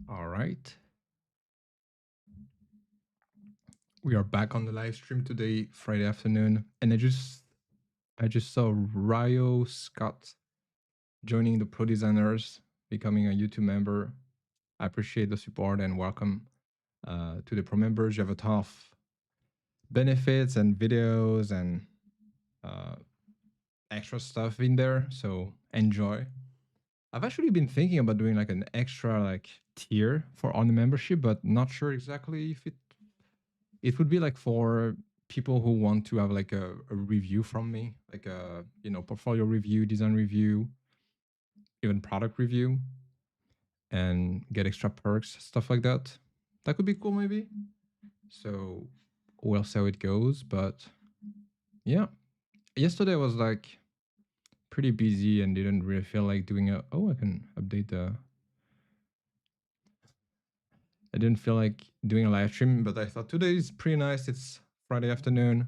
All right. We are back on the live stream today, Friday afternoon, and I just saw Ryo Scott joining the Pro Designers, becoming a YouTube member. I appreciate the support and welcome to the Pro members. You have a ton of benefits and videos and uh, extra stuff in there, so enjoy. I've actually been thinking about doing like an extra like tier for on the membership, but not sure exactly if it would be like for people who want to have like a review from me, like a portfolio review, design review, even product review, and get extra perks, stuff like that. That could be cool, maybe. So we'll see how it goes. But yeah, yesterday was like pretty busy and didn't really feel like doing a. Oh, I can update the. I didn't feel like doing a live stream, but I thought today is pretty nice. It's Friday afternoon.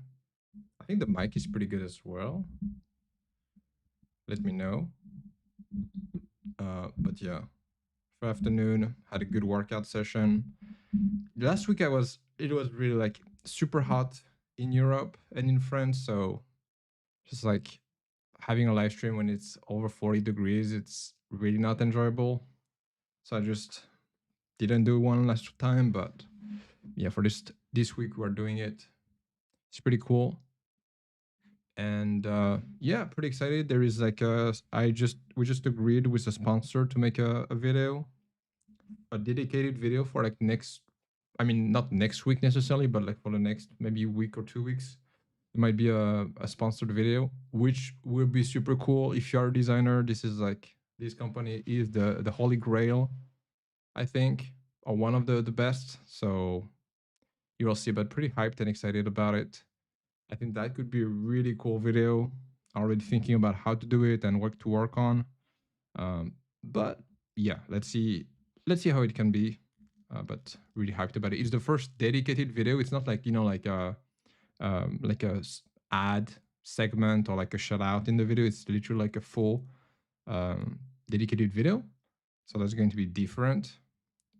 I think the mic is pretty good as well. Let me know. But yeah, for afternoon, had a good workout session. Last week it was really like super hot in Europe and in France, so just like having a live stream when it's over 40 degrees, it's really not enjoyable. So I just didn't do one last time, but yeah, for this week we're doing it. It's pretty cool. And yeah, pretty excited. There is like we just agreed with a sponsor to make a video, a dedicated video for like next, I mean not next week necessarily, but like for the next maybe week or 2 weeks. It might be a sponsored video, which will be super cool. If you are a designer, this is like, this company is the holy grail, I think, or one of the best. So you will see, but pretty hyped and excited about it. I think that could be a really cool video. Already thinking about how to do it and what to work on. But yeah, let's see how it can be. But really hyped about it. It's the first dedicated video. It's not like like a ad segment or like a shout out in the video. It's literally like a full dedicated video. So that's going to be different.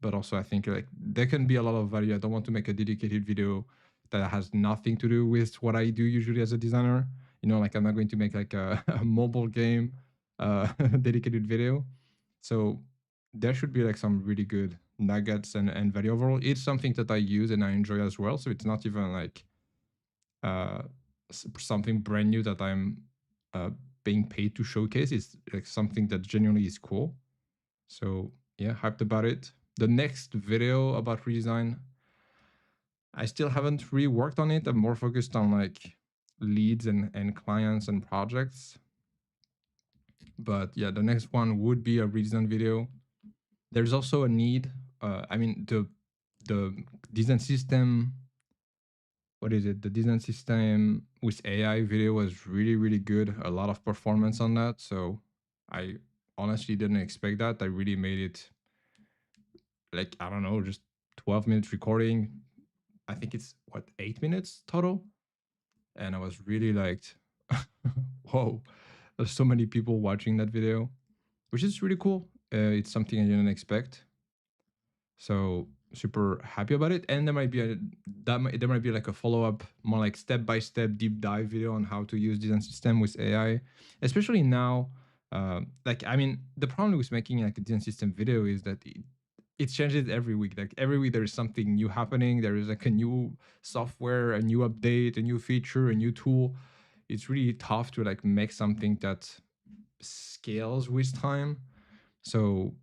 But also, I think like there can be a lot of value. I don't want to make a dedicated video that has nothing to do with what I do usually as a designer. Like I'm not going to make like a mobile game dedicated video. So there should be like some really good nuggets and value overall. It's something that I use and I enjoy as well. So it's not even like uh, something brand new that I'm uh, being paid to showcase. It's like something that genuinely is cool. So yeah, hyped about it. The next video about redesign, I still haven't really worked on it. I'm more focused on like leads and clients and projects. But yeah, the next one would be a redesign video. There's also a need. I mean, the design system, what is it? The design system with AI video was really good. A lot of performance on that. So I honestly didn't expect that. I really made it like, I don't know, just 12 minutes recording. I think it's what, 8 minutes total. And I was really like, whoa, there's so many people watching that video, which is really cool. It's something I didn't expect. So super happy about it. And there might be like a follow up, more like step by step deep dive video on how to use design system with AI, especially now. Like, I mean, the problem with making like a design system video is that it changes every week. Like every week there is something new happening. There is like a new software, a new update, a new feature, a new tool. It's really tough to like make something that scales with time. So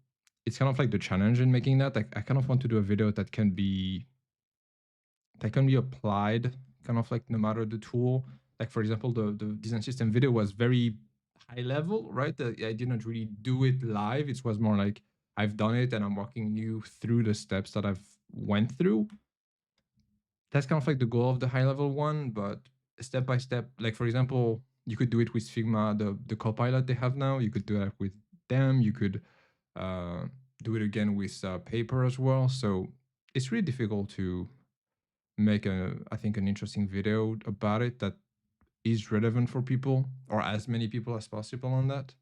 it's kind of like the challenge in making that. Like I kind of want to do a video that can be applied kind of like no matter the tool. Like for example, the design system video was very high level, right? I didn't really do it live. It was more like I've done it and I'm walking you through the steps that I've went through. That's kind of like the goal of the high level one, but step by step. Like for example, you could do it with Figma, the Copilot they have now. You could do that with them. You could uh, do it again with Paper as well. So it's really difficult to make I think an interesting video about it that is relevant for people or as many people as possible on that.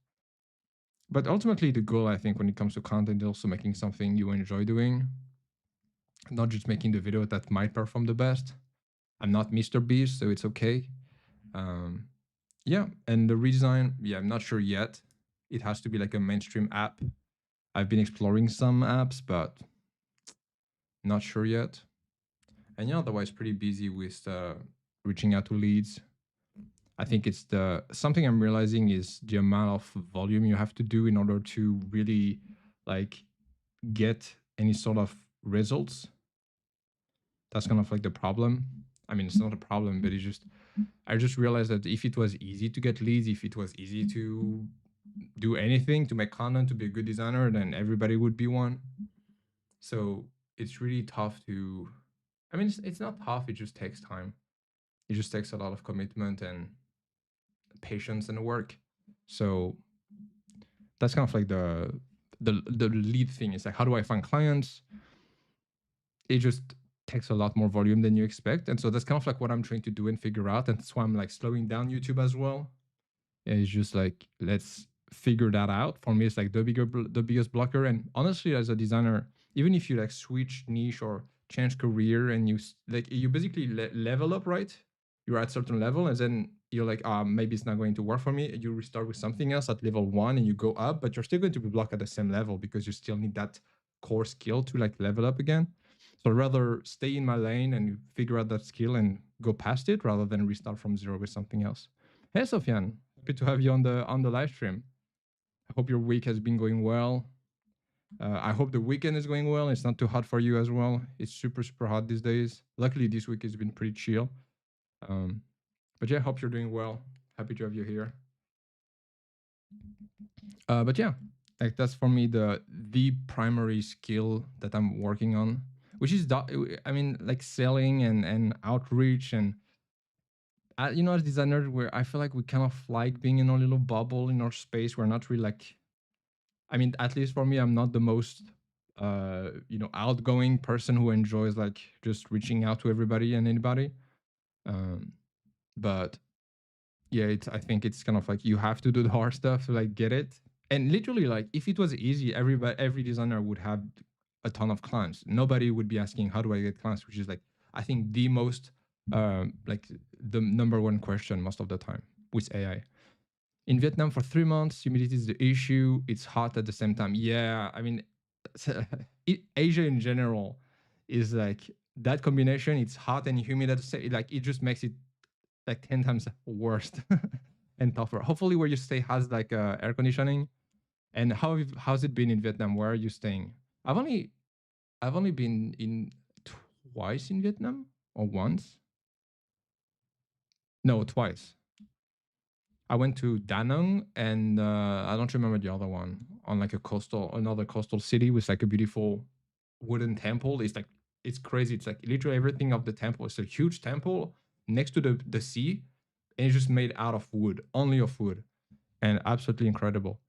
But ultimately, the goal, I think, when it comes to content, is also making something you enjoy doing, not just making the video that might perform the best. I'm not Mr. Beast, so it's okay. Um, yeah, and the redesign, yeah, I'm not sure yet. It has to be like a mainstream app. I've been exploring some apps, but not sure yet. And yeah, otherwise pretty busy with reaching out to leads. I think it's the something I'm realizing is the amount of volume you have to do in order to really like get any sort of results. That's kind of like the problem. I mean, it's not a problem, but it's just I just realized that if it was easy to get leads, if it was easy to do anything, to make content, to be a good designer, then everybody would be one. So it's really tough to. I mean, it's not tough. It just takes time. It just takes a lot of commitment and patience and work. So that's kind of like the lead thing. Is like, how do I find clients? It just takes a lot more volume than you expect, and so that's kind of like what I'm trying to do and figure out. And that's why I'm like slowing down YouTube as well. Yeah, it's just like let's figure that out. For me, it's like the biggest blocker. And honestly, as a designer, even if you like switch niche or change career and like you basically level up, right? You're at a certain level, and then you're like, maybe it's not going to work for me. You restart with something else at level 1, and you go up, but you're still going to be blocked at the same level because you still need that core skill to like level up again. So I'd rather stay in my lane and figure out that skill and go past it rather than restart from zero with something else. Hey, Sofian, happy to have you on the live stream. I hope your week has been going well. I hope the weekend is going well. It's not too hot for you as well. It's super hot these days. Luckily, this week has been pretty chill. Um, but yeah, hope you're doing well. Happy to have you here. But yeah, like that's for me the primary skill that I'm working on, which is I mean like selling and outreach and you know, as designers, where I feel like we kind of like being in a little bubble in our space. We're not really like, I mean, at least for me, I'm not the most, you know, outgoing person who enjoys like just reaching out to everybody and anybody. Um, but yeah, I think it's kind of like you have to do the hard stuff to like get it. And literally, like, if it was easy, every designer would have a ton of clients. Nobody would be asking, "How do I get clients?" Which is like, I think the most, like, the number one question most of the time with AI. In Vietnam, for 3 months, humidity is the issue. It's hot at the same time. Yeah, I mean, Asia in general is like that combination. It's hot and humid at the same. Like it just makes it like 10 times worse and tougher. Hopefully, where you stay has like air conditioning. And how's it been in Vietnam? Where are you staying? I've only I've only been in twice in Vietnam or once. No, twice. I went to Da Nang and I don't remember the other one on like another coastal city with like a beautiful wooden temple. It's crazy. It's like literally everything of the temple. It's a huge temple next to the sea, and it's just made out of wood, only of wood, and absolutely incredible.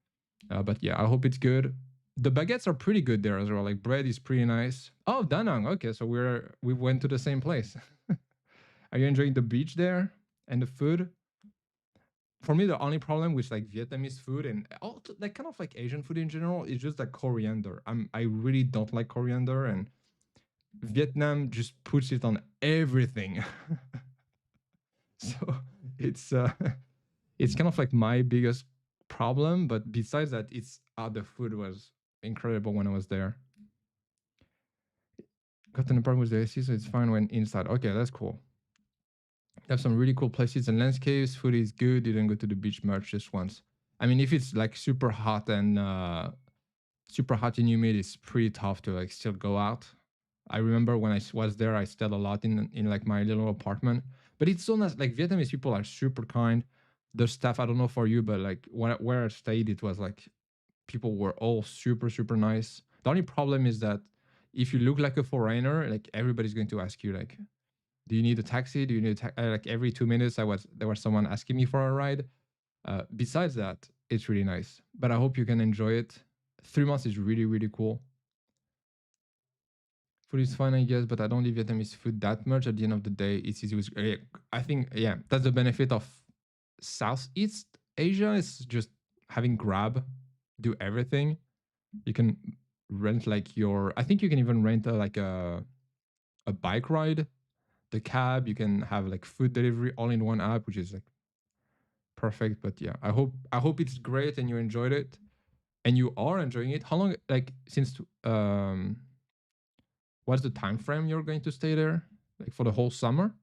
But yeah, I hope it's good. The baguettes are pretty good there as well. Like bread is pretty nice. Oh, Da Nang. Okay, so we went to the same place. Are you enjoying the beach there and the food? For me, the only problem with like Vietnamese food and all like kind of like Asian food in general is just like coriander. I really don't like coriander, and Vietnam just puts it on everything. So it's it's kind of like my biggest problem. But besides that, it's the food was incredible when I was there. Got an apartment with the AC, so it's fine when inside. Okay, that's cool. Have some really cool places and landscapes. Food is good. Didn't go to the beach much, just once. I mean, if it's like super hot and humid, it's pretty tough to like still go out. I remember when I was there, I stayed a lot in like my little apartment. But it's so nice. Like Vietnamese people are super kind. The staff, I don't know for you, but like where I stayed, it was like people were all super nice. The only problem is that if you look like a foreigner, like everybody's going to ask you like, do you need a taxi? Do you need like every 2 minutes? There was someone asking me for a ride. Besides that, it's really nice. But I hope you can enjoy it. 3 months is really cool. Food is fine, I guess, but I don't eat Vietnamese food that much. At the end of the day, it's easy with. I think yeah, that's the benefit of Southeast Asia. Is just having Grab. do everything. You can rent like your. I think you can even rent like a bike ride, the cab. You can have like food delivery all in one app, which is like perfect. But yeah, I hope it's great and you enjoyed it and you are enjoying it. How long? Like since what's the time frame you're going to stay there? Like for the whole summer?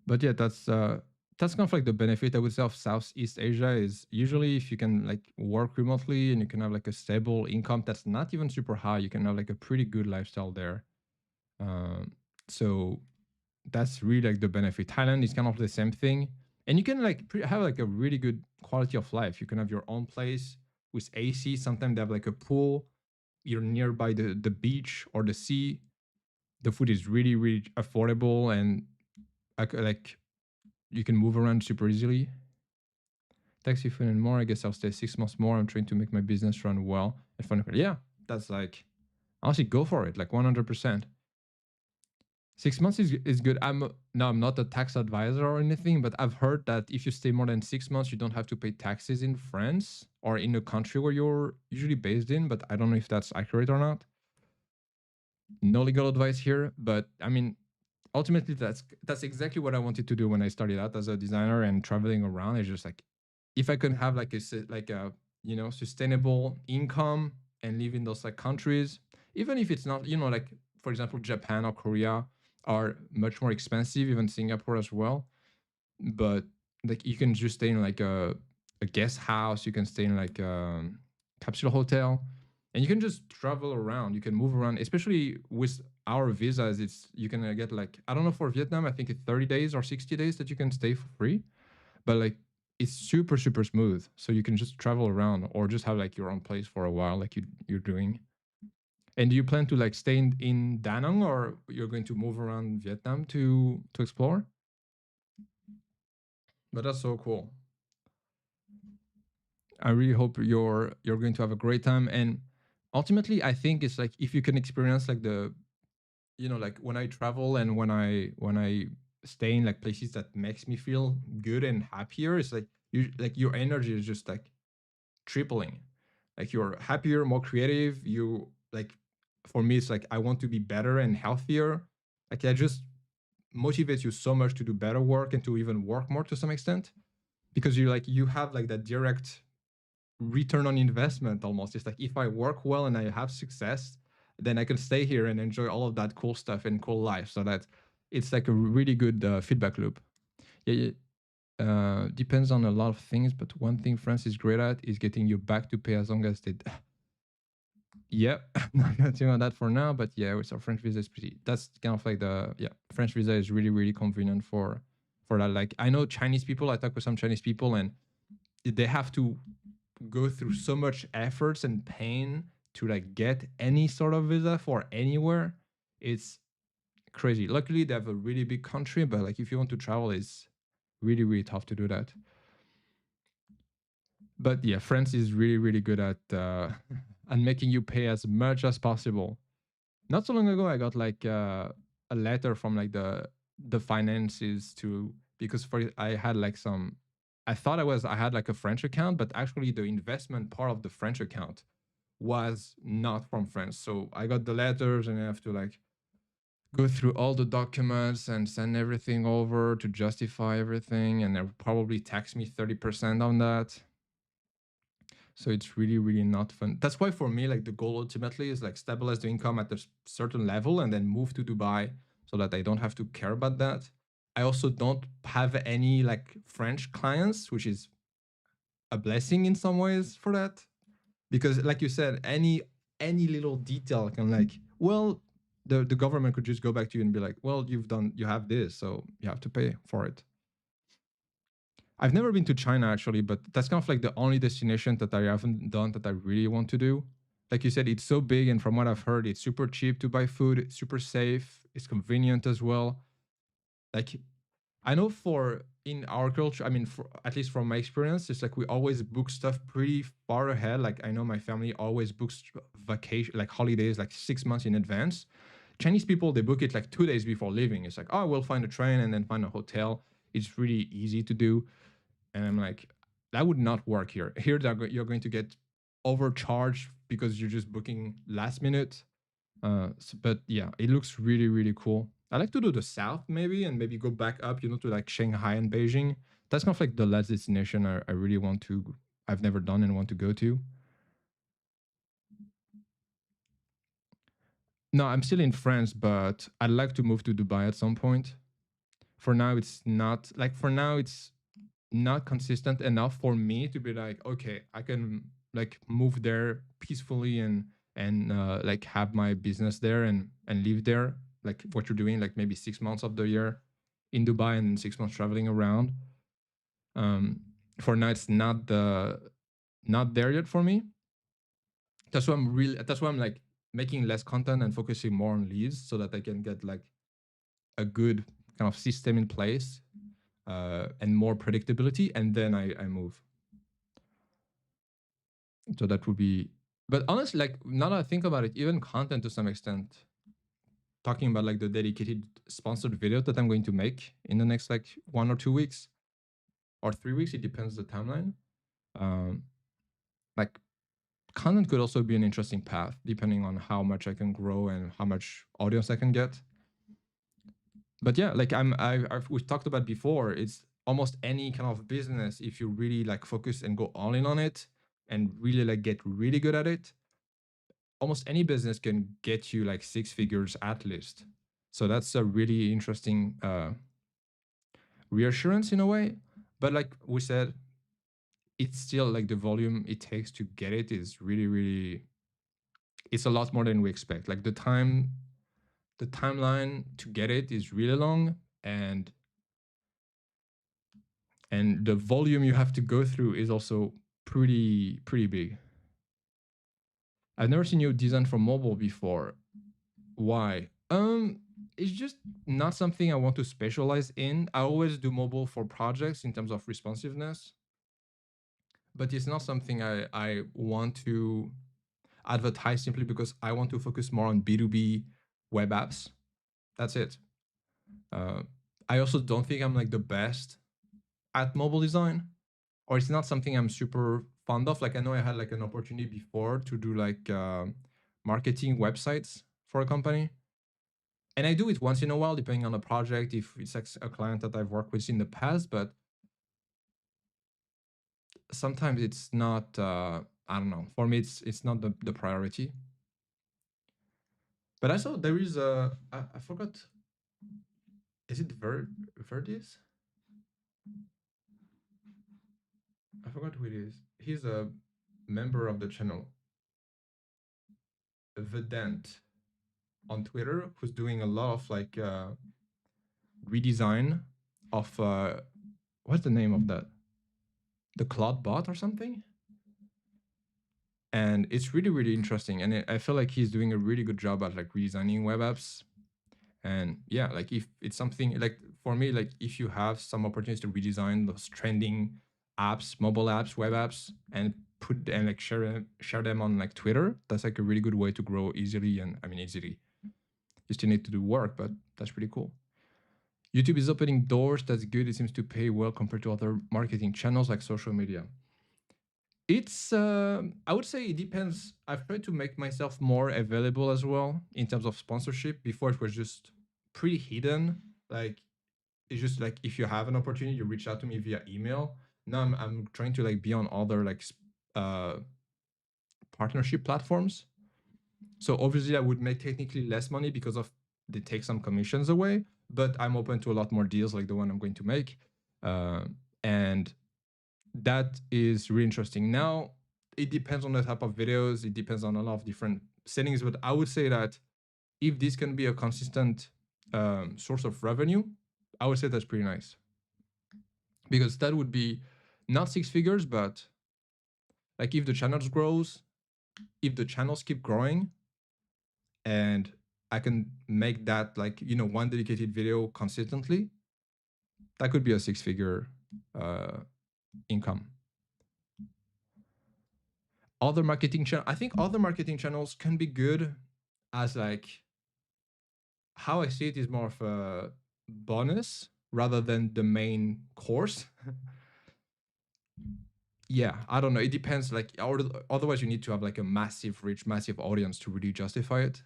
But yeah, that's kind of like the benefit I would say of Southeast Asia is usually if you can like work remotely and you can have like a stable income that's not even super high, you can have like a pretty good lifestyle there. Um, so that's really like the benefit. Thailand is kind of the same thing, and you can like have like a really good quality of life. You can have your own place with AC. Sometimes they have like a pool. You're nearby the beach or the sea. The food is really really affordable and like you can move around super easily. Taxi food and more. I guess I'll stay 6 months more. I'm trying to make my business run well and fun. Yeah, that's like honestly go for it. Like 100%. 6 months is good. I'm not a tax advisor or anything, but I've heard that if you stay more than 6 months, you don't have to pay taxes in France or in the country where you're usually based in. But I don't know if that's accurate or not. No legal advice here, but I mean, ultimately that's exactly what I wanted to do when I started out as a designer and traveling around. It's just like if I could have like a sustainable income and live in those like countries, even if it's not like for example Japan or Korea are much more expensive, even Singapore as well. But like you can just stay in like a guest house, you can stay in like a capsule hotel, and you can just travel around. You can move around, especially with our visas. It's you can get like I don't know for Vietnam, I think it's 30 days or 60 days that you can stay for free, but like it's super super smooth. So you can just travel around or just have like your own place for a while, like you're doing. And do you plan to like stay in Da Nang or you're going to move around Vietnam to explore? But that's so cool. I really hope you're going to have a great time. And ultimately, I think it's like if you can experience like like when I travel and when I stay in like places that makes me feel good and happier, it's like your energy is just like tripling. Like you're happier, more creative. You like for me, it's like I want to be better and healthier. Like I just motivates you so much to do better work and to even work more to some extent because you have like that direct return on investment almost. It's like if I work well and I have success, then I can stay here and enjoy all of that cool stuff and cool life. So that it's like a really good feedback loop. Yeah, yeah. Depends on a lot of things, but one thing France is great at is getting you back to pay as long as they. Yep, I'm not gonna tell you on that for now, but yeah, with our French visa is pretty. That's kind of like French visa is really really convenient for that. Like I know Chinese people. I talk with some Chinese people, and they have to go through so much efforts and pain to like get any sort of visa for anywhere. It's crazy. Luckily, they have a really big country, but like if you want to travel, it's really really tough to do that. But yeah, France is really really good at at making you pay as much as possible. Not so long ago, I got like a letter from like the finances to because for I had like some. I thought I had like a French account, but actually the investment part of the French account was not from France. So I got the letters and I have to like go through all the documents and send everything over to justify everything. And they'll probably tax me 30% on that. So it's really, really not fun. That's why for me, like the goal ultimately is like stabilize the income at a certain level and then move to Dubai so that I don't have to care about that. I also don't have any like French clients, which is a blessing in some ways for that. Because like you said, any little detail can like, well, the government could just go back to you and be like, well, you have this, so you have to pay for it. I've never been to China actually, but that's kind of like the only destination that I haven't done that I really want to do. Like you said, it's so big, and from what I've heard, it's super cheap to buy food, it's super safe, it's convenient as well. Like I know for in our culture, I mean, for at least from my experience, it's like we always book stuff pretty far ahead. Like I know my family always books vacation, like holidays, like 6 months in advance. Chinese people they book it like 2 days before leaving. It's like, oh, we'll find a train and then find a hotel. It's really easy to do, and I'm like, that would not work here. Here, you're going to get overcharged because you're just booking last minute. But yeah, it looks really, really cool. I like to do the south maybe, and maybe go back up, to like Shanghai and Beijing. That's kind of like the last destination I really want to, I've never done and want to go to. No, I'm still in France, but I'd like to move to Dubai at some point. For now, it's not like, for now, it's not consistent enough for me to be like, okay, I can like move there peacefully and like have my business there and live there, like what you're doing, like maybe 6 months of the year in Dubai and 6 months traveling around. Um, for now, it's not there yet for me. That's why I'm like making less content and focusing more on leads so that I can get like a good kind of system in place and more predictability, and then I move. So that would be, but honestly, like now that I think about it, even content to some extent, talking about like the dedicated sponsored video that I'm going to make in the next like 1 or 2 weeks or 3 weeks, it depends the timeline. Um, like content could also be an interesting path depending on how much I can grow and how much audience I can get. But yeah, like we've talked about before, it's almost any kind of business. If you really like focus and go all in on it and really like get really good at it, almost any business can get you like 6 figures at least. So that's a really interesting reassurance in a way. But like we said, it's still like the volume it takes to get it is really, really, it's a lot more than we expect. Like the timeline to get it is really long, and the volume you have to go through is also pretty big. I've never seen you design for mobile before. Why? It's just not something I want to specialize in. I always do mobile for projects in terms of responsiveness, but it's not something I want to advertise simply because I want to focus more on B2B web apps. That's it. Uh, I also don't think I'm like the best at mobile design, or it's not something I'm super fond of. Like I know I had like an opportunity before to do like marketing websites for a company, and I do it once in a while, depending on the project, if it's like a client that I've worked with in the past. But sometimes it's not. I don't know. For me, it's not the priority. But I saw there is a. I forgot. Is it Verdis? I forgot who it is. He's a member of the channel, Vedant, on Twitter, who's doing a lot of like redesign of what's the name of that? The Claude bot or something? And it's really, really interesting. And I feel like he's doing a really good job at like redesigning web apps. And yeah, like if it's something like for me, like if you have some opportunities to redesign those trending apps, mobile apps, web apps, and put and like share them on like Twitter, that's like a really good way to grow easily. And I mean easily. You still need to do work, but that's pretty cool. YouTube is opening doors. That's good. It seems to pay well compared to other marketing channels like social media. It's I would say it depends. I've tried to make myself more available as well in terms of sponsorship. Before it was just pretty hidden. Like it's just like if you have an opportunity, you reach out to me via email. Now I'm trying to like be on other like uh partnership platforms. So obviously I would make technically less money because of they take some commissions away, but I'm open to a lot more deals like the one I'm going to make. And that is really interesting. Now, it depends on the type of videos, it depends on a lot of different settings, but I would say that if this can be a consistent source of revenue, I would say that's pretty nice. Because that would be not 6 figures, but like if the channels grows, if the channels keep growing, and I can make that like, one dedicated video consistently, that could be a 6 figure income. Other marketing channel, I think other marketing channels can be good as like, how I see it is more of a bonus rather than the main course. yeah, I don't know. It depends. Like, otherwise, you need to have like a massive reach, massive audience to really justify it.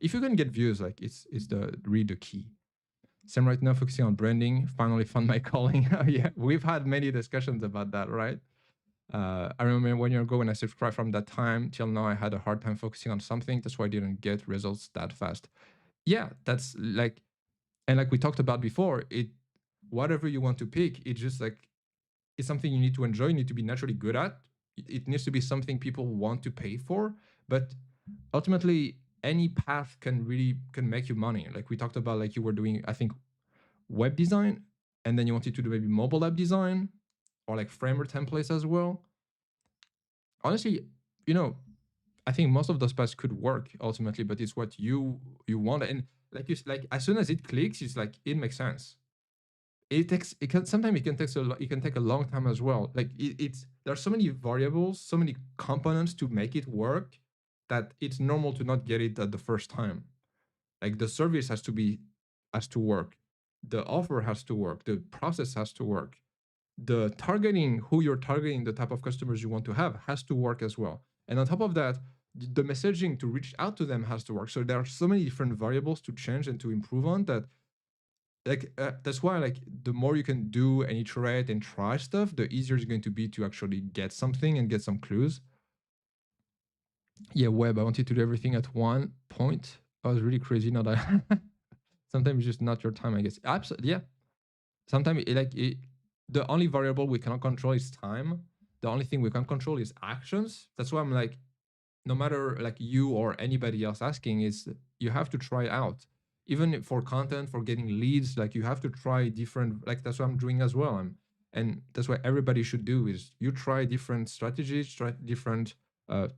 If you can get views, like it's the really the key. Same right now, focusing on branding. Finally found my calling. Yeah, we've had many discussions about that, right? I remember 1 year ago when I subscribed, from that time till now, I had a hard time focusing on something. That's why I didn't get results that fast. Yeah, that's like, and like we talked about before, it, whatever you want to pick, it's just like, it's something you need to enjoy, you need to be naturally good at. It needs to be something people want to pay for. But ultimately, any path can make you money. Like we talked about, like you were doing, I think, web design, and then you wanted to do maybe mobile app design or like framer templates as well. Honestly, you know, I think most of those paths could work ultimately, but it's what you want. And like you, like as soon as it clicks, it's like it makes sense. It can sometimes it can take a long time as well. Like it's there's so many variables, so many components to make it work, that it's normal to not get it at the first time. Like the service has to work, the offer has to work, the process has to work, the targeting, who you're targeting, the type of customers you want to have, has to work as well. And on top of that, the messaging to reach out to them has to work. So there are so many different variables to change and to improve on, that like that's why, like, the more you can do and iterate and try stuff, the easier it's going to be to actually get something and get some clues. Yeah, web, I wanted to do everything at one point. I was really crazy. Not that sometimes it's just not your time, I guess. Absolutely, yeah. Sometimes the only variable we cannot control is time. The only thing we can control is actions. That's why I'm like, no matter like you or anybody else asking, is you have to try out. Even for content, for getting leads, like you have to try different, like that's what I'm doing as well. And that's what everybody should do, is you try different strategies, try different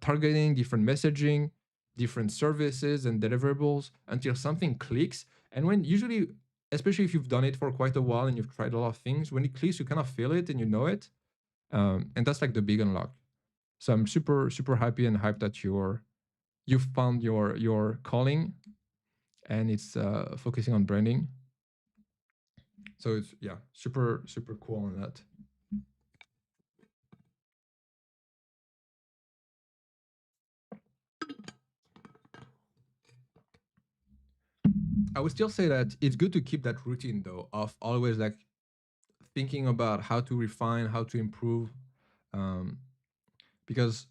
targeting, different messaging, different services and deliverables until something clicks. And when usually, especially if you've done it for quite a while and you've tried a lot of things, when it clicks, you kind of feel it and you know it. And that's like the big unlock. So I'm super, super happy and hyped that you found your calling, and it's focusing on branding. So it's, yeah, super, super cool on that. I would still say that it's good to keep that routine though, of always like thinking about how to refine, how to improve, um, because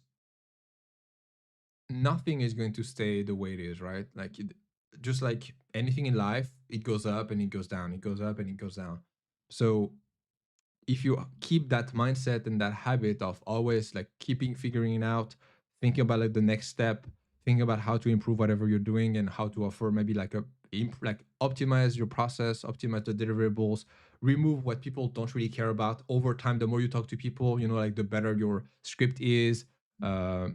nothing is going to stay the way it is, right? Like just like anything in life, it goes up and it goes down, it goes up and it goes down. So if you keep that mindset and that habit of always like keeping figuring it out, thinking about like the next step, thinking about how to improve whatever you're doing and how to offer maybe like like optimize your process, optimize the deliverables, remove what people don't really care about. Over time, the more you talk to people, you know, like the better your script is, uh,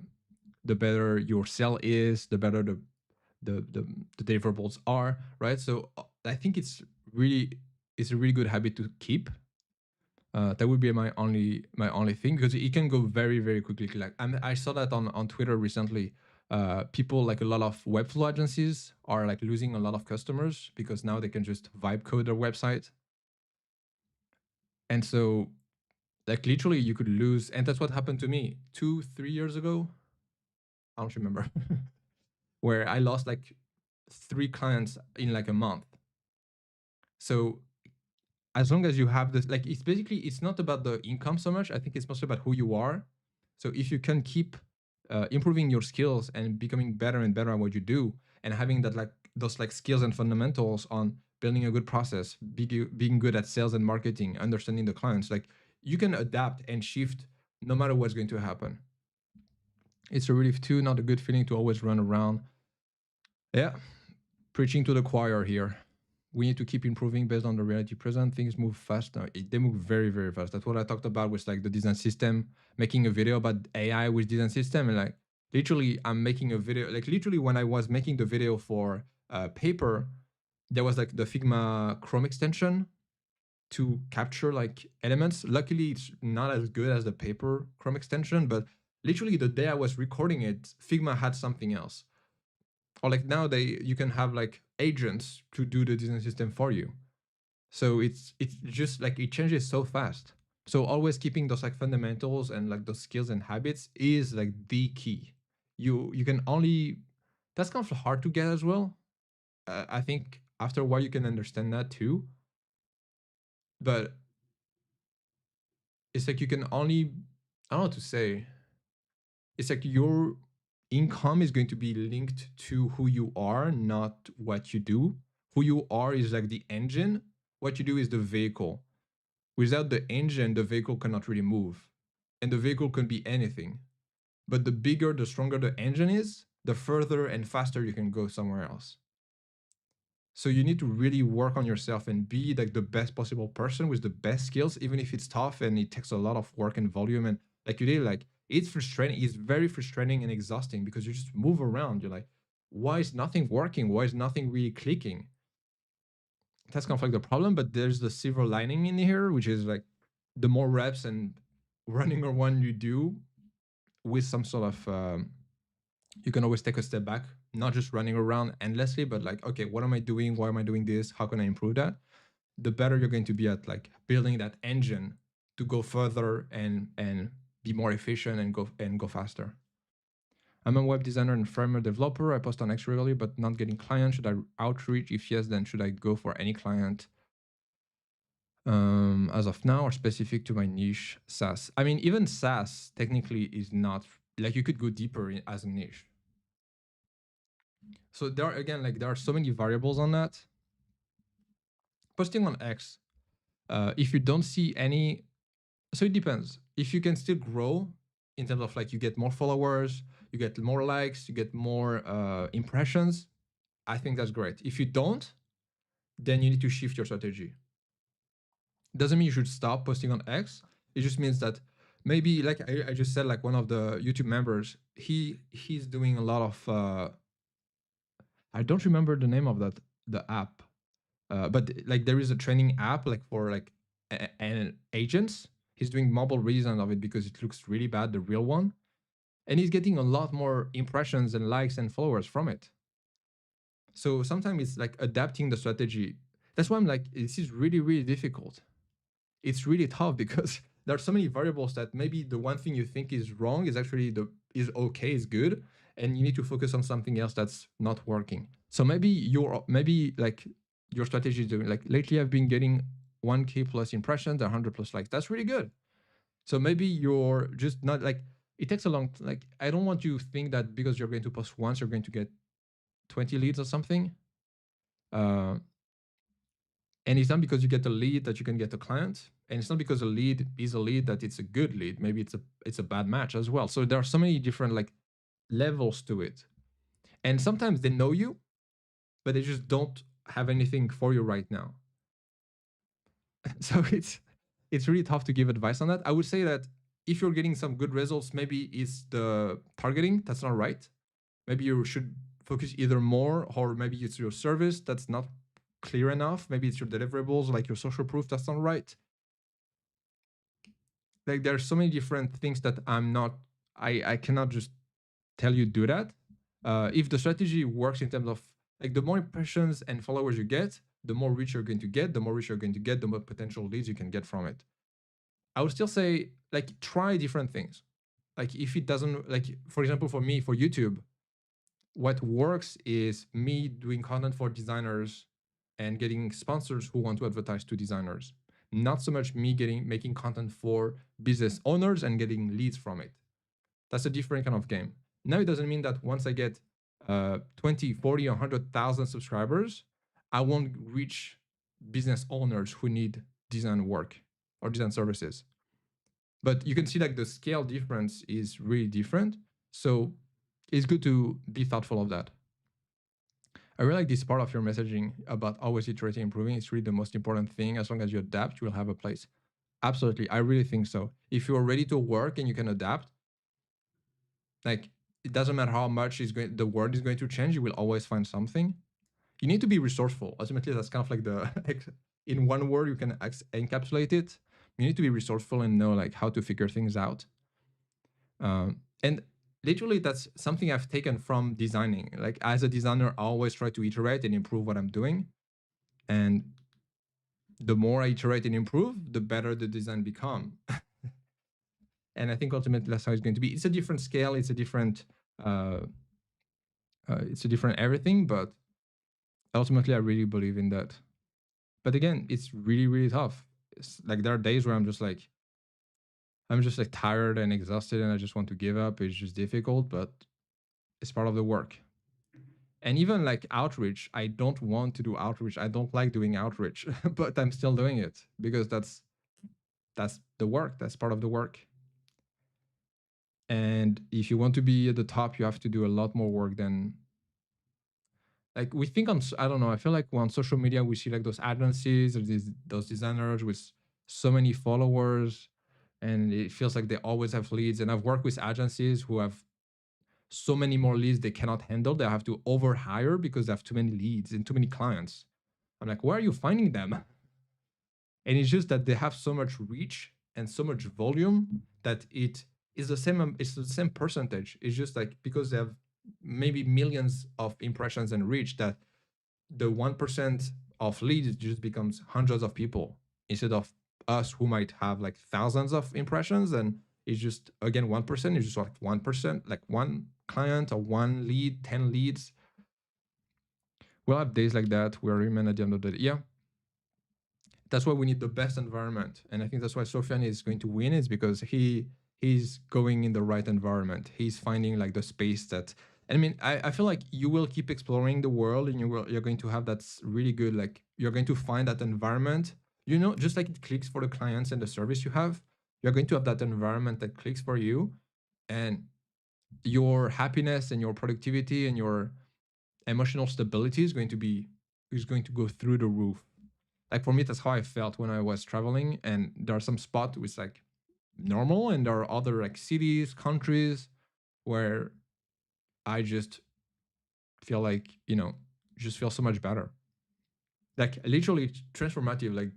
the better your sell is, the better the the, the deliverables are, right? So I think it's a really good habit to keep. That would be my only thing, because it can go very, very quickly. Like I saw that on Twitter recently. People, like a lot of webflow agencies, are like losing a lot of customers because now they can just vibe code their website. And so like literally you could lose, and that's what happened to me 2-3 years ago. I don't remember. Where I lost like 3 clients in like a month. So as long as you have this, like, it's basically, it's not about the income so much. I think it's mostly about who you are. So if you can keep improving your skills and becoming better and better at what you do, and having that, like, those like skills and fundamentals on building a good process, being good at sales and marketing, understanding the clients, like, you can adapt and shift no matter what's going to happen. It's a relief too, not a good feeling to always run around. Yeah, preaching to the choir here. We need to keep improving based on the reality present. Things move fast now. They move very, very fast. That's what I talked about with like the design system, making a video about AI with design system. And like literally I'm making a video, like literally when I was making the video for paper, there was like the Figma Chrome extension to capture like elements. Luckily it's not as good as the paper Chrome extension, but literally the day I was recording it, Figma had something else. Or like now you can have like agents to do the design system for you. So it's just like it changes so fast. So always keeping those like fundamentals and like those skills and habits is like the key. You can only, that's kind of hard to get as well. I think after a while you can understand that too, but it's like you can only, I don't know what to say. It's like your income is going to be linked to who you are, not what you do. Who you are is like the engine. What you do is the vehicle. Without the engine, the vehicle cannot really move. And the vehicle can be anything. But the bigger, the stronger the engine is, the further and faster you can go somewhere else. So you need to really work on yourself and be like the best possible person with the best skills, even if it's tough and it takes a lot of work and volume. And like you did, like it's frustrating. It's very frustrating and exhausting because you just move around. You're like, why is nothing working? Why is nothing really clicking? That's kind of like the problem. But there's the silver lining in here, which is like the more reps and running or one you do with some sort of you can always take a step back, not just running around endlessly, but like, okay, what am I doing? Why am I doing this? How can I improve that? The better you're going to be at like building that engine to go further and be more efficient and go faster. I'm a web designer and firmware developer. I post on X regularly, but not getting clients. Should I outreach? If yes, then should I go for any client? As of now, or specific to my niche, SaaS. I mean, even SaaS technically is not like you could go deeper as a niche. So there are, again, like there are so many variables on that. Posting on X, if you don't see any, so it depends. If you can still grow in terms of like you get more followers, you get more likes, you get more impressions, I think that's great. If you don't, then you need to shift your strategy. Doesn't mean you should stop posting on X. It just means that maybe like I just said, like one of the YouTube members, he's doing a lot of I don't remember the name of the app, but like there is a training app like for like and agents. He's doing mobile reason of it because it looks really bad, the real one, and he's getting a lot more impressions and likes and followers from it. So sometimes it's like adapting the strategy. That's why I'm like, this is really really difficult. It's really tough because there are so many variables that maybe the one thing you think is wrong is actually the is okay, is good, and you need to focus on something else that's not working. So maybe like your strategy is doing like lately I've been getting 1K plus impressions, 100 plus likes. That's really good. So maybe you're just not like it takes a long like I don't want you to think that because you're going to post once you're going to get 20 leads or something. Uh, and it's not because you get a lead that you can get a client, and it's not because a lead is a lead that it's a good lead. Maybe it's a bad match as well. So there are so many different like levels to it, and sometimes they know you, but they just don't have anything for you right now. So it's really tough to give advice on that. I would say that if you're getting some good results, maybe it's the targeting that's not right. Maybe you should focus either more, or maybe it's your service that's not clear enough. Maybe it's your deliverables, like your social proof, that's not right. Like there are so many different things that I cannot just tell you do that. If the strategy works in terms of like the more impressions and followers you get, the more reach you're going to get, the more reach you're going to get, the more potential leads you can get from it. I would still say like try different things. Like if it doesn't, like for example for me for YouTube, what works is me doing content for designers and getting sponsors who want to advertise to designers. Not so much me making content for business owners and getting leads from it. That's a different kind of game. Now it doesn't mean that once I get 20, 40, 100,000 subscribers, I won't reach business owners who need design work or design services. But you can see like the scale difference is really different. So it's good to be thoughtful of that. I really like this part of your messaging about always iterating, improving. It's really the most important thing. As long as you adapt, you will have a place. Absolutely. I really think so. If you're ready to work and you can adapt, like it doesn't matter how much the world is going to change, you will always find something. You need to be resourceful. Ultimately, that's kind of like the in one word you can encapsulate it. You need to be resourceful and know like how to figure things out. And literally that's something I've taken from designing. Like as a designer, I always try to iterate and improve what I'm doing. And the more I iterate and improve, the better the design become. And I think ultimately that's how it's going to be. It's a different scale. Uh, it's a different everything, but ultimately I really believe in that. But again, it's really, really tough. It's like there are days where I'm just like tired and exhausted and I just want to give up. It's just difficult, but it's part of the work. And even like outreach, I don't want to do outreach. I don't like doing outreach, but I'm still doing it because that's the work. That's part of the work. And if you want to be at the top, you have to do a lot more work than like we think on. I don't know. I feel like on social media we see like those agencies or those designers with so many followers, and it feels like they always have leads. And I've worked with agencies who have so many more leads they cannot handle. They have to overhire because they have too many leads and too many clients. I'm like, where are you finding them? And it's just that they have so much reach and so much volume that it is the same. It's the same percentage. It's just like because they have maybe millions of impressions and reach that the 1% of leads just becomes hundreds of people instead of us who might have like thousands of impressions, and it's just again 1%. It's just like 1%, like one client or one lead, 10 leads. We'll have days like that where human at the end of the day. Yeah, that's why we need the best environment, and I think that's why Sofian is going to win, is because he's going in the right environment. He's finding like the space that, I mean, I feel like you will keep exploring the world and you're going to have that's really good, like you're going to find that environment, just like it clicks for the clients and the service you have. You're going to have that environment that clicks for you, and your happiness and your productivity and your emotional stability is going to go through the roof. Like for me, that's how I felt when I was traveling. And there are some spots with like normal, and there are other like cities, countries where I just feel like, just feel so much better. Like literally transformative. Like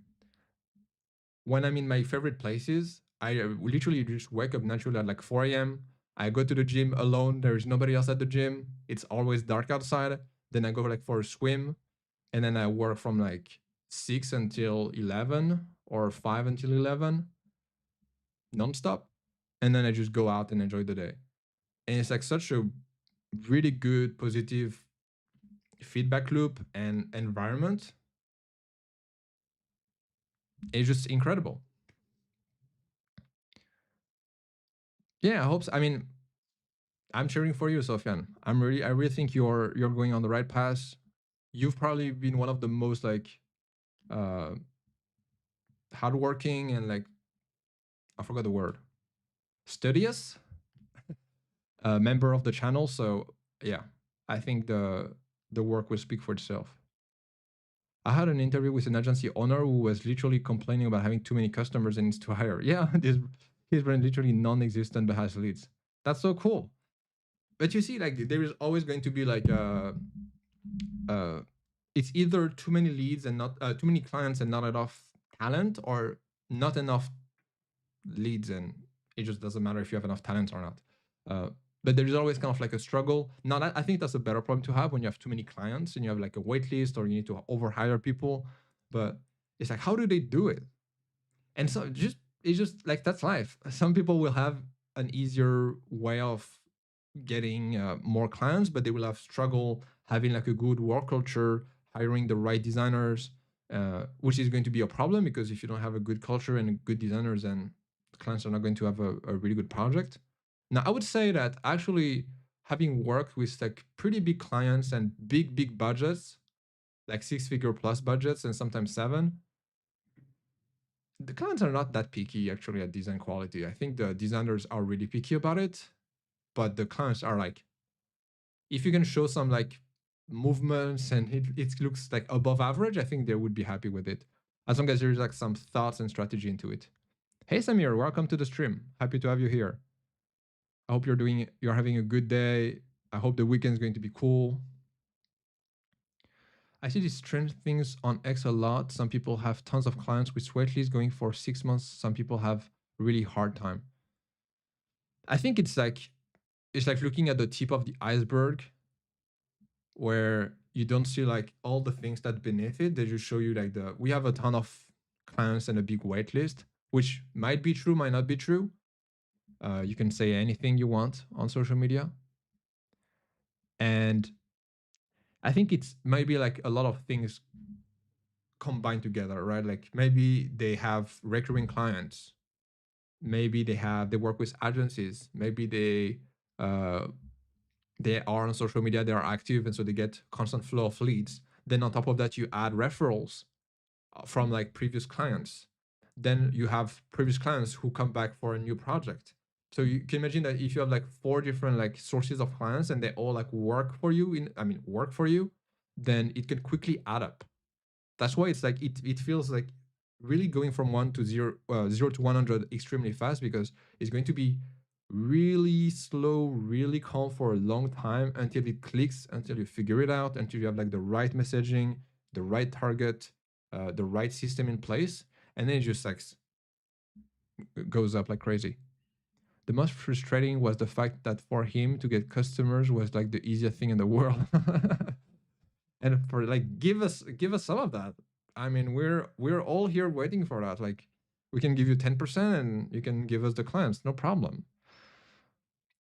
when I'm in my favorite places, I literally just wake up naturally at like 4 a.m. I go to the gym alone. There is nobody else at the gym. It's always dark outside. Then I go like for a swim, and then I work from like 6 until 11 or 5 until 11 nonstop. And then I just go out and enjoy the day. And it's like such a really good, positive feedback loop and environment. It's just incredible. Yeah, I hope so. I mean, I'm cheering for you, Sofian. I really think you're going on the right path. You've probably been one of the most like uh hardworking and like I forgot the word, studious member of the channel. So yeah, I think the work will speak for itself. I had an interview with an agency owner who was literally complaining about having too many customers and needs to hire. Yeah, his brand literally non-existent but has leads. That's so cool. But you see, like there is always going to be like uh it's either too many leads and not too many clients and not enough talent, or not enough leads and it just doesn't matter if you have enough talent or not. Uh, but there is always kind of like a struggle. Now, I think that's a better problem to have when you have too many clients and you have like a wait list or you need to overhire people. But it's like, how do they do it? And so it's just like that's life. Some people will have an easier way of getting more clients, but they will have struggle having like a good work culture, hiring the right designers, which is going to be a problem because if you don't have a good culture and good designers, then clients are not going to have a really good project. Now, I would say that actually having worked with like pretty big clients and big budgets, like 6-figure plus budgets and sometimes seven, the clients are not that picky actually at design quality. I think the designers are really picky about it, but the clients are like, if you can show some like movements and it looks like above average, I think they would be happy with it. As long as there's like some thoughts and strategy into it. Hey Samir, welcome to the stream. Happy to have you here. I hope you're having a good day. I hope the weekend is going to be cool. I see these trend things on X a lot. Some people have tons of clients with wait going for 6 months. Some people have really hard time. I think it's like looking at the tip of the iceberg where you don't see like all the things that beneath it. They just show you like we have a ton of clients and a big wait list, which might be true, might not be true. You can say anything you want on social media. And I think it's maybe like a lot of things combined together, right? Like maybe they have recurring clients, maybe they work with agencies, maybe they are on social media, they are active, and so they get constant flow of leads. Then on top of that, you add referrals from like previous clients. Then you have previous clients who come back for a new project. So you can imagine that if you have like 4 different like sources of clients and they all like work for you work for you, then it can quickly add up. That's why it's like it feels like really going from 0 to 100 extremely fast, because it's going to be really slow, really calm for a long time until it clicks, until you figure it out, until you have like the right messaging, the right target, the right system in place, and then it just like goes up like crazy. The most frustrating was the fact that for him to get customers was like the easiest thing in the world. And for like give us some of that. I mean, we're all here waiting for that. Like we can give you 10% and you can give us the clients, no problem.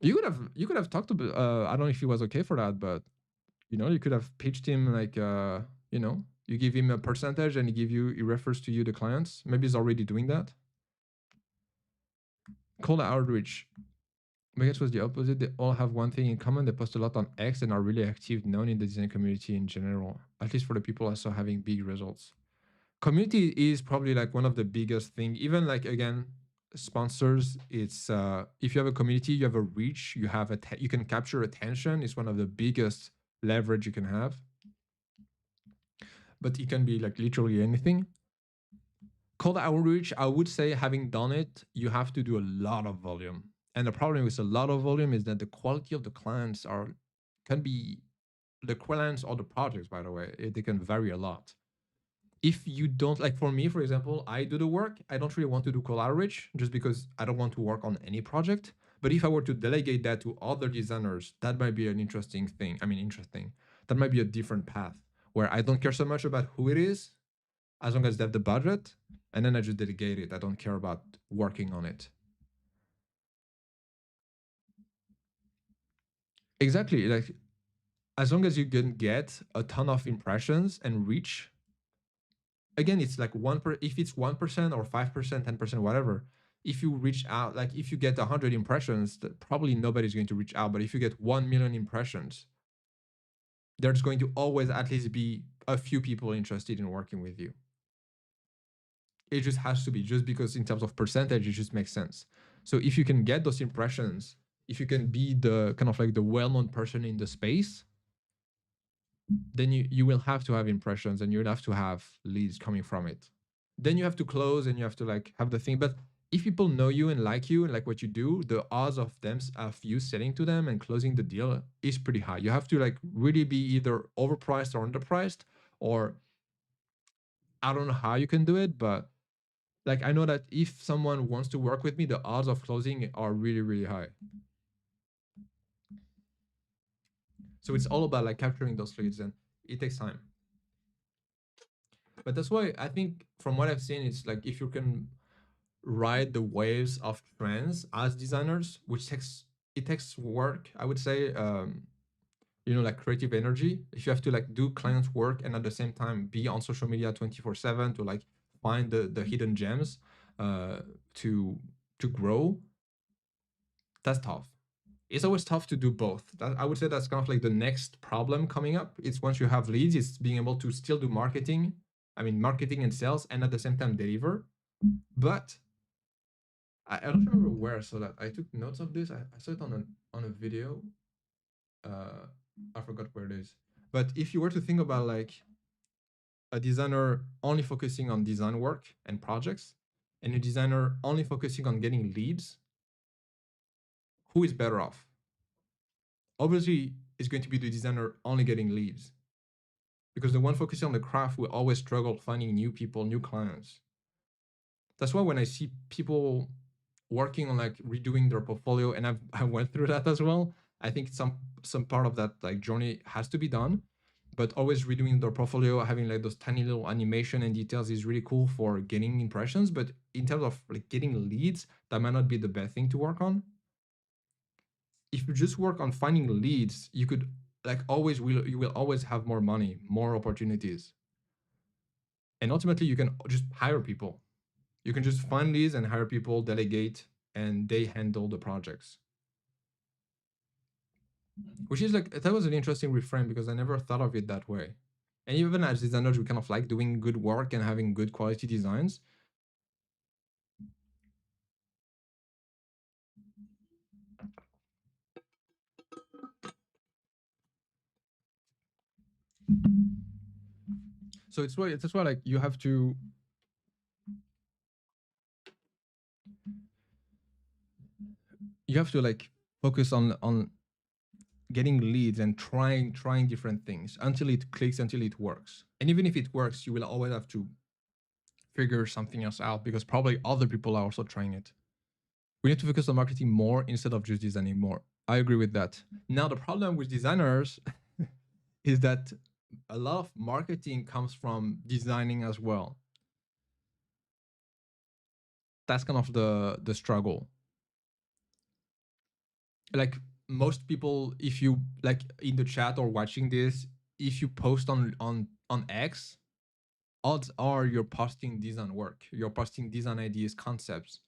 You could have talked to I don't know if he was okay for that, but you could have pitched him like you give him a percentage and he refers to you the clients. Maybe he's already doing that. Cold outreach. I guess was the opposite. They all have one thing in common. They post a lot on X and are really active, known in the design community in general. At least for the people I saw having big results. Community is probably like one of the biggest thing. Even like again, sponsors. It's if you have a community, you have a reach. You can capture attention. It's one of the biggest leverage you can have. But it can be like literally anything. Cold outreach, I would say, having done it, you have to do a lot of volume. And the problem with a lot of volume is that the quality of the clients can be the clients or the projects, by the way, they can vary a lot. If you don't, like for me, for example, I do the work. I don't really want to do cold outreach just because I don't want to work on any project. But if I were to delegate that to other designers, that might be an interesting thing. I mean, interesting. That might be a different path where I don't care so much about who it is, as long as they have the budget, and then I just delegate it. I don't care about working on it. Exactly. Like as long as you can get a ton of impressions and reach, again, it's like if it's 1% or 5%, 10%, whatever. If you reach out, like if you get 100 impressions, probably nobody's going to reach out. But if you get 1 million impressions, there's going to always at least be a few people interested in working with you. It just has to be, just because in terms of percentage, it just makes sense. So if you can get those impressions, if you can be the kind of like the well-known person in the space, then you will have to have impressions and you'll have to have leads coming from it. Then you have to close and you have to like have the thing. But if people know you and like what you do, the odds of you selling to them and closing the deal is pretty high. You have to like really be either overpriced or underpriced, or I don't know how you can do it, but like I know that if someone wants to work with me, the odds of closing are really, really high. So it's all about like capturing those leads, and it takes time. But that's why I think from what I've seen, it's like if you can ride the waves of trends as designers, which takes work, I would say, like creative energy. If you have to like do client work and at the same time be on social media 24/7 to like find the hidden gems to grow, that's tough. It's always tough to do both. I would say that's kind of like the next problem coming up. It's once you have leads, it's being able to still do marketing. I mean, marketing and sales, and at the same time deliver. But I don't remember where I saw that. I took notes of this. I saw it on a video. I forgot where it is. But if you were to think about like a designer only focusing on design work and projects, and a designer only focusing on getting leads, who is better off? Obviously, it's going to be the designer only getting leads, because the one focusing on the craft will always struggle finding new people, new clients. That's why when I see people working on like redoing their portfolio, and I went through that as well. I think some part of that like journey has to be done. but always redoing their portfolio, having like those tiny little animation and details is really cool for getting impressions. But in terms of like getting leads, that might not be the best thing to work on. If you just work on finding leads, you could like always will you will always have more money, more opportunities. And ultimately you can just hire people. You can just find leads and hire people, delegate, and they handle the projects. Which is like that was an interesting reframe because I never thought of it that way. And even as designers, we kind of like doing good work and having good quality designs. So it's why that's why like you have to like focus on getting leads and trying different things until it clicks, until it works. And even if it works, you will always have to figure something else out because probably other people are also trying it. We need to focus on marketing more instead of just designing more. I agree with that. Now the problem with designers is that a lot of marketing comes from designing as well. That's kind of the struggle. Like most people, if you like in the chat or watching this, if you post on X, odds are you're posting design work, you're posting design ideas, concepts.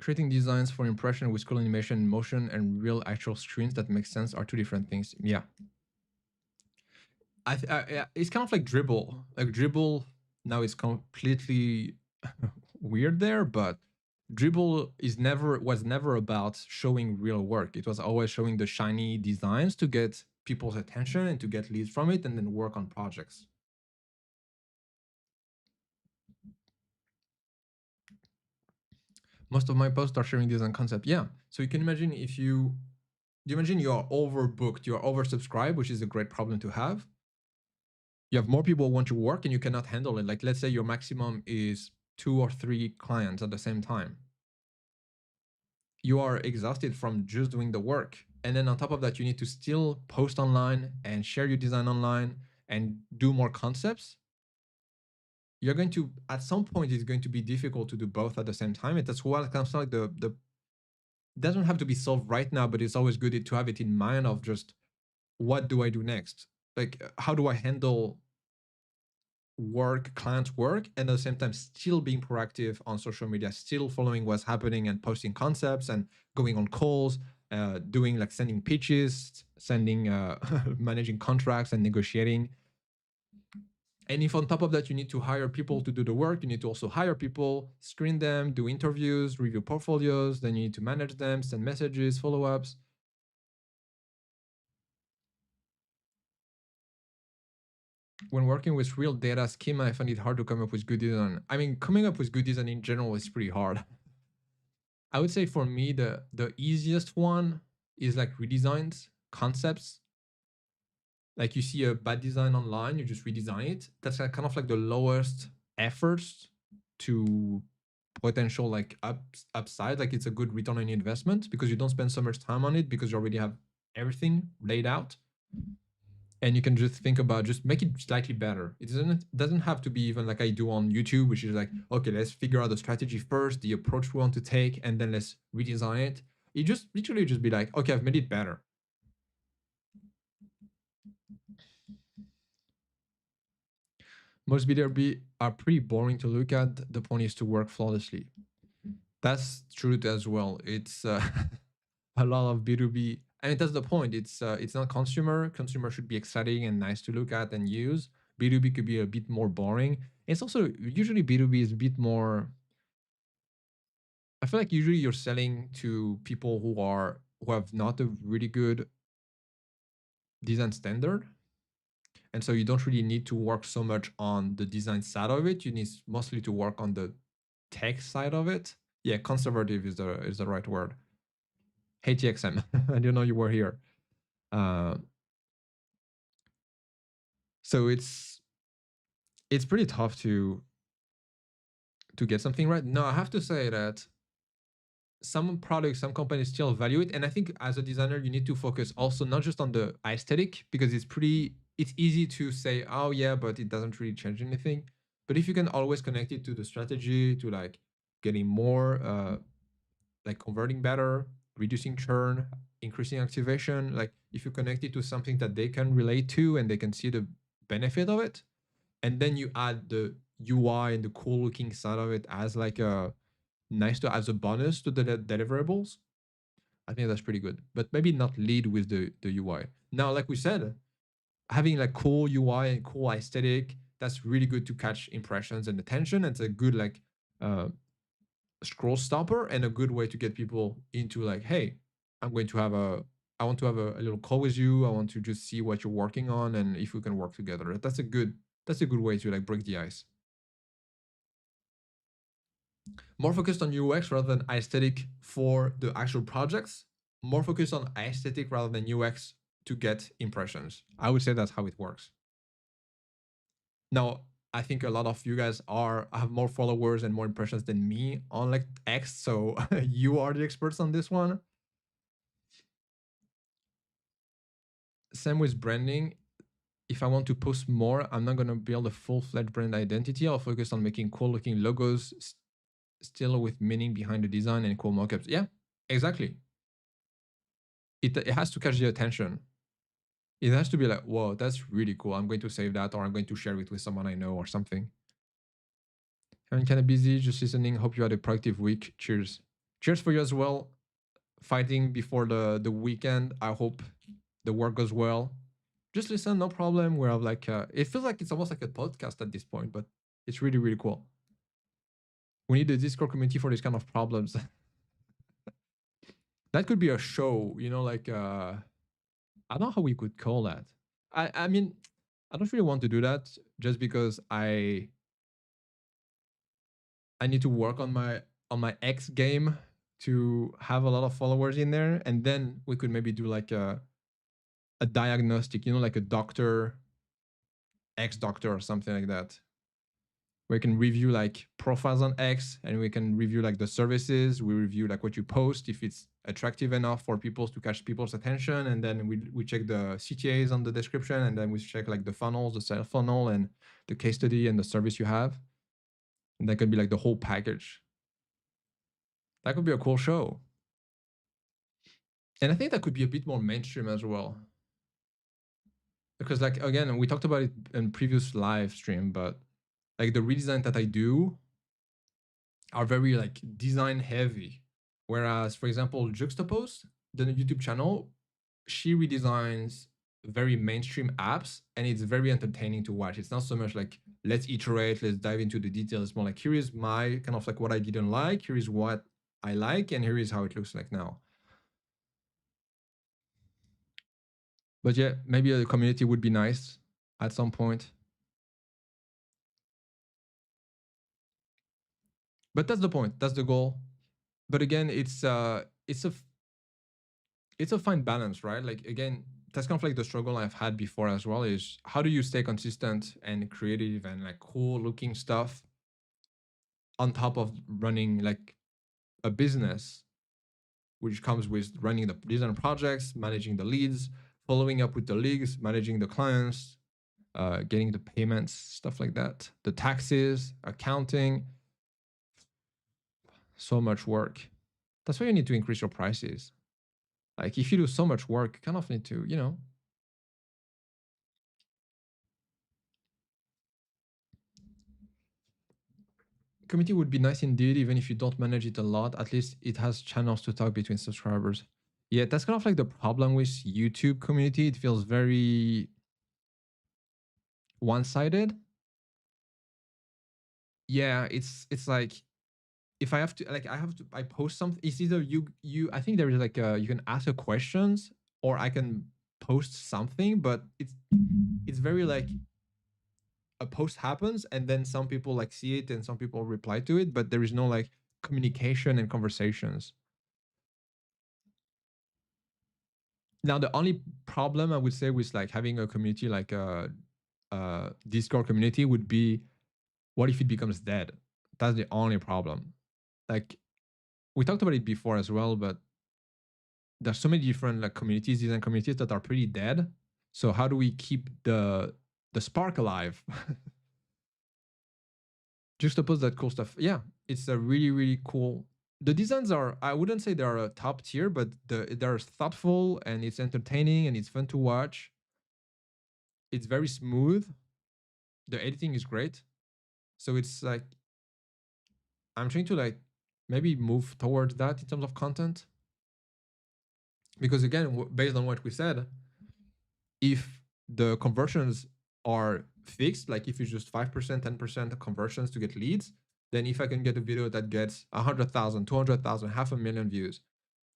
Creating designs for impression with cool animation, motion, and real actual screens that make sense are two different things. Yeah, it's kind of like Dribble. Like Dribble now is completely weird there, but Dribble was never about showing real work. It was always showing the shiny designs to get people's attention and to get leads from it, and then work on projects. Most of my posts are sharing design concept. Yeah, so you can imagine if you imagine you are overbooked, you are oversubscribed, which is a great problem to have. You have more people who want to work and you cannot handle it. Like let's say your maximum is 2 or 3 clients at the same time. You are exhausted from just doing the work. And then on top of that, you need to still post online and share your design online and do more concepts. You're going to, at some point, it's going to be difficult to do both at the same time. And that's why it comes like the doesn't have to be solved right now, but it's always good to have it in mind of just what do I do next? Like, how do I handle work, client work, and at the same time still being proactive on social media, still following what's happening and posting concepts and going on calls, doing like sending pitches, sending managing contracts and negotiating. And if on top of that you need to hire people to do the work, you need to also hire people, screen them, do interviews, review portfolios, then you need to manage them, send messages, follow-ups. When working with real data schema, I find it hard to come up with good design. I mean, coming up with good design in general is pretty hard. I would say for me, the easiest one is like redesigns, concepts. Like you see a bad design online, you just redesign it. That's kind of like the lowest efforts to potential like upside. Like it's a good return on investment because you don't spend so much time on it because you already have everything laid out. And you can just think about just make it slightly better. It doesn't have to be even like I do on YouTube, which is like, okay, let's figure out the strategy first, the approach we want to take, and then let's redesign it. You just literally just be like, okay, I've made it better. Most B2B are pretty boring to look at. The point is to work flawlessly. That's true as well. It's a lot of B2B. I mean, that's the point. It's not consumer. Consumer should be exciting and nice to look at and use. B2B could be a bit more boring. It's also usually B2B is a bit more. I feel like usually you're selling to people who have not a really good design standard. And so you don't really need to work so much on the design side of it. You need mostly to work on the tech side of it. Yeah, conservative is the right word. Hey TXM, I didn't know you were here. Uh, so it's pretty tough to get something right. No, I have to say that some products, some companies still value it. And I think as a designer, you need to focus also not just on the aesthetic, because it's easy to say, oh yeah, but it doesn't really change anything. But if you can always connect it to the strategy, to like getting more, like converting better, reducing churn, increasing activation, like if you connect it to something that they can relate to and they can see the benefit of it, and then you add the UI and the cool looking side of it as like a nice to as a bonus to the deliverables, I think that's pretty good. But maybe not lead with the UI. Now, like we said, having like cool UI and cool aesthetic, that's really good to catch impressions and attention. It's a good like uh, scroll stopper and a good way to get people into like, hey, I'm going to have a I want to have a little call with you. I want to just see what you're working on and if we can work together. That's a good way to like break the ice. More focused on UX rather than aesthetic for the actual projects, more focused on aesthetic rather than UX to get impressions. I would say that's how it works. Now, I think a lot of you guys have more followers and more impressions than me on like X, so you are the experts on this one. Same with branding. If I want to post more, I'm not gonna build a full-fledged brand identity. I'll focus on making cool-looking logos, still with meaning behind the design and cool mockups. Yeah, exactly. It has to catch the attention. It has to be like, whoa, that's really cool. I'm going to save that, or I'm going to share it with someone I know or something. I'm kind of busy, just listening. Hope you had a productive week. Cheers. Cheers for you as well. Fighting before the weekend. I hope the work goes well. Just listen, no problem. We have like it feels like it's almost like a podcast at this point, but it's really really cool. We need a Discord community for these kind of problems. That could be a show, you know, like I don't know how we could call that. I mean, I don't really want to do that just because I need to work on my X game to have a lot of followers in there, and then we could maybe do like a diagnostic, you know, like a doctor, X doctor or something like that, where we can review like profiles on X, and we can review like the services. We review like what you post, if it's attractive enough for people to catch people's attention, and then we check the CTAs on the description, and then we check like the funnels, the sales funnel, and the case study and the service you have, and that could be like the whole package. That could be a cool show. And I think that could be a bit more mainstream as well. Because like again, we talked about it in previous live stream, but like the redesign that I do are very like design heavy. Whereas, for example, Juxtapose, the YouTube channel, she redesigns very mainstream apps and it's very entertaining to watch. It's not so much like let's iterate, let's dive into the details. It's more like here is my kind of like what I didn't like, here is what I like, and here is how it looks like now. But yeah, maybe a community would be nice at some point. But that's the point. That's the goal. But again, it's a fine balance, right? Like again, that's kind of like the struggle I've had before as well. Is how do you stay consistent and creative and like cool looking stuff on top of running like a business, which comes with running the design projects, managing the leads, following up with the leagues, managing the clients, getting the payments, stuff like that, the taxes, accounting. So much work. That's why you need to increase your prices. Like if you do so much work, you kind of need to, you know. Community would be nice indeed, even if you don't manage it a lot. At least it has channels to talk between subscribers. Yeah, that's kind of like the problem with YouTube community. It feels very one-sided. Yeah, it's like if I have to like I post something, it's either you I think there is like you can ask a questions or I can post something, but it's very like a post happens and then some people like see it and some people reply to it, but there is no like communication and conversations. Now the only problem I would say with like having a community like a Discord community would be, what if it becomes dead? That's the only problem. Like we talked about it before as well, but there's so many different like communities, design communities that are pretty dead. So how do we keep the spark alive? Juxtapose that cool stuff. Yeah, it's a really really cool. The designs are, I wouldn't say they're a top tier, but they're thoughtful and it's entertaining and it's fun to watch. It's very smooth. The editing is great. So it's like I'm trying to like maybe move towards that in terms of content. Because again, based on what we said, if the conversions are fixed, like if it's just 5%, 10% conversions to get leads, then if I can get a video that gets 100,000, 200,000, half a million views,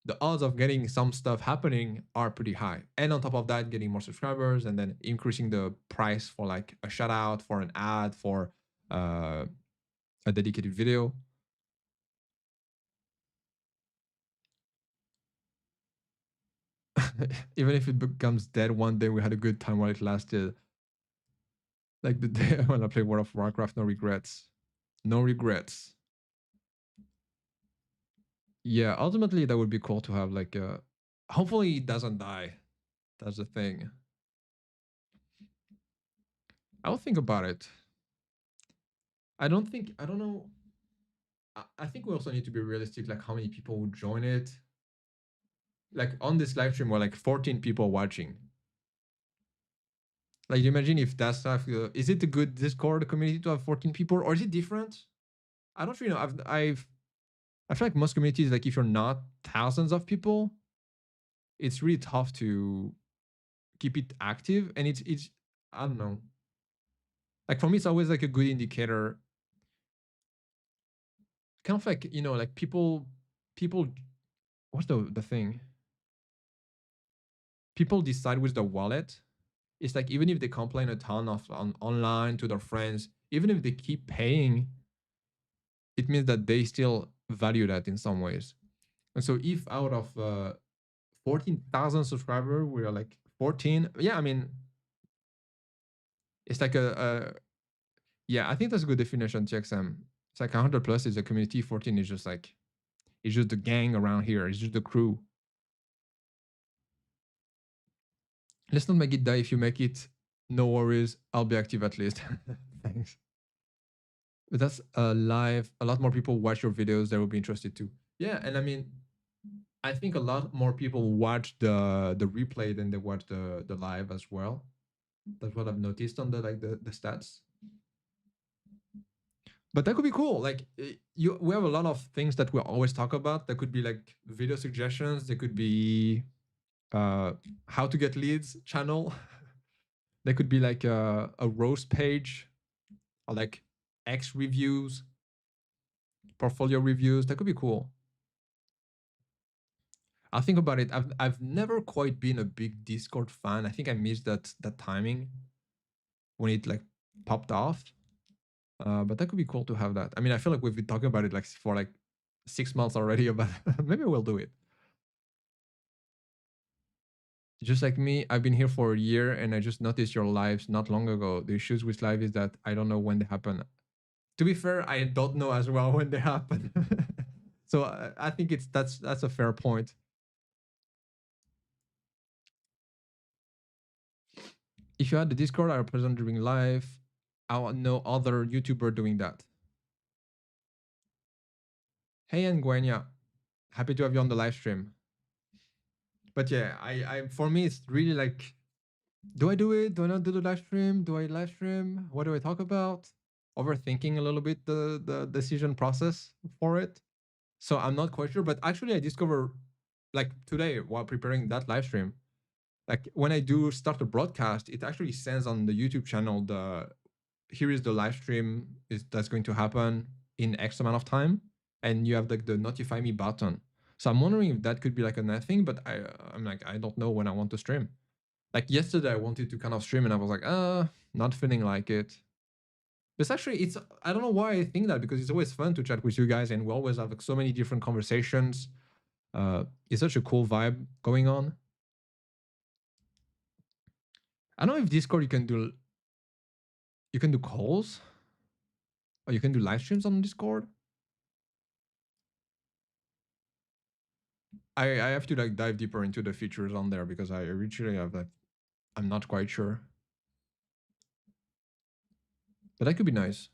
the odds of getting some stuff happening are pretty high. And on top of that, getting more subscribers and then increasing the price for like a shout out, for an ad, for a dedicated video. Even if it becomes dead one day, we had a good time while it lasted. Like the day when I played World of Warcraft, no regrets. No regrets. Yeah, ultimately that would be cool to have like a. Hopefully it doesn't die. That's the thing. I'll think about it. I don't think, I don't know. I think we also need to be realistic, like how many people would join it. Like on this live stream, we're like 14 people watching. Like imagine if that's stuff. Is it a good Discord community to have 14 people, or is it different? I don't really know. I feel like most communities, like if you're not thousands of people, it's really tough to keep it active. And it's I don't know. Like for me, it's always like a good indicator. Kind of like, like people what's the thing? People decide with the wallet. It's like even if they complain a ton online to their friends, even if they keep paying, it means that they still value that in some ways. And so if out of 14,000 subscribers, we are like 14. Yeah, I mean, it's like yeah, I think that's a good definition, TXM. It's like 100 plus is a community, 14 is just like, it's just the gang around here, it's just the crew. Let's not make it die. If you make it, no worries, I'll be active at least. Thanks. But that's live. A lot more people watch your videos. They will be interested too. Yeah, and I mean, I think a lot more people watch the replay than they watch the live as well. That's what I've noticed on the stats. But that could be cool. Like we have a lot of things that we always talk about. That could be like video suggestions. There could be how to get leads channel. There could be like a roast page, or like X reviews, portfolio reviews. That could be cool. I'll think about it. I've never quite been a big Discord fan. I think I missed that timing when it like popped off. But that could be cool to have that. I mean, I feel like we've been talking about it like for like 6 months already. But maybe we'll do it. Just like me, I've been here for a year and I just noticed your lives not long ago. The issues with live is that I don't know when they happen. To be fair, I don't know as well when they happen. So I think that's a fair point. If you had the Discord, I present during live. I want no other YouTuber doing that. Hey, Nguenya, happy to have you on the live stream. But yeah, I for me it's really like, do I do it? Do I not do the live stream? Do I live stream? What do I talk about? Overthinking a little bit the decision process for it. So I'm not quite sure. But actually, I discovered like today while preparing that live stream, like when I do start a broadcast, it actually sends on the YouTube channel the here is the live stream is that's going to happen in X amount of time, and you have like the notify me button. So I'm wondering if that could be like another thing, but I'm like I don't know when I want to stream. Like yesterday, I wanted to kind of stream, and I was like, not feeling like it. But actually, it's I don't know why I think that, because it's always fun to chat with you guys, and we always have like so many different conversations. It's such a cool vibe going on. I don't know if Discord you can do calls, or you can do live streams on Discord. I have to like dive deeper into the features on there because I originally have like I'm not quite sure, but that could be nice.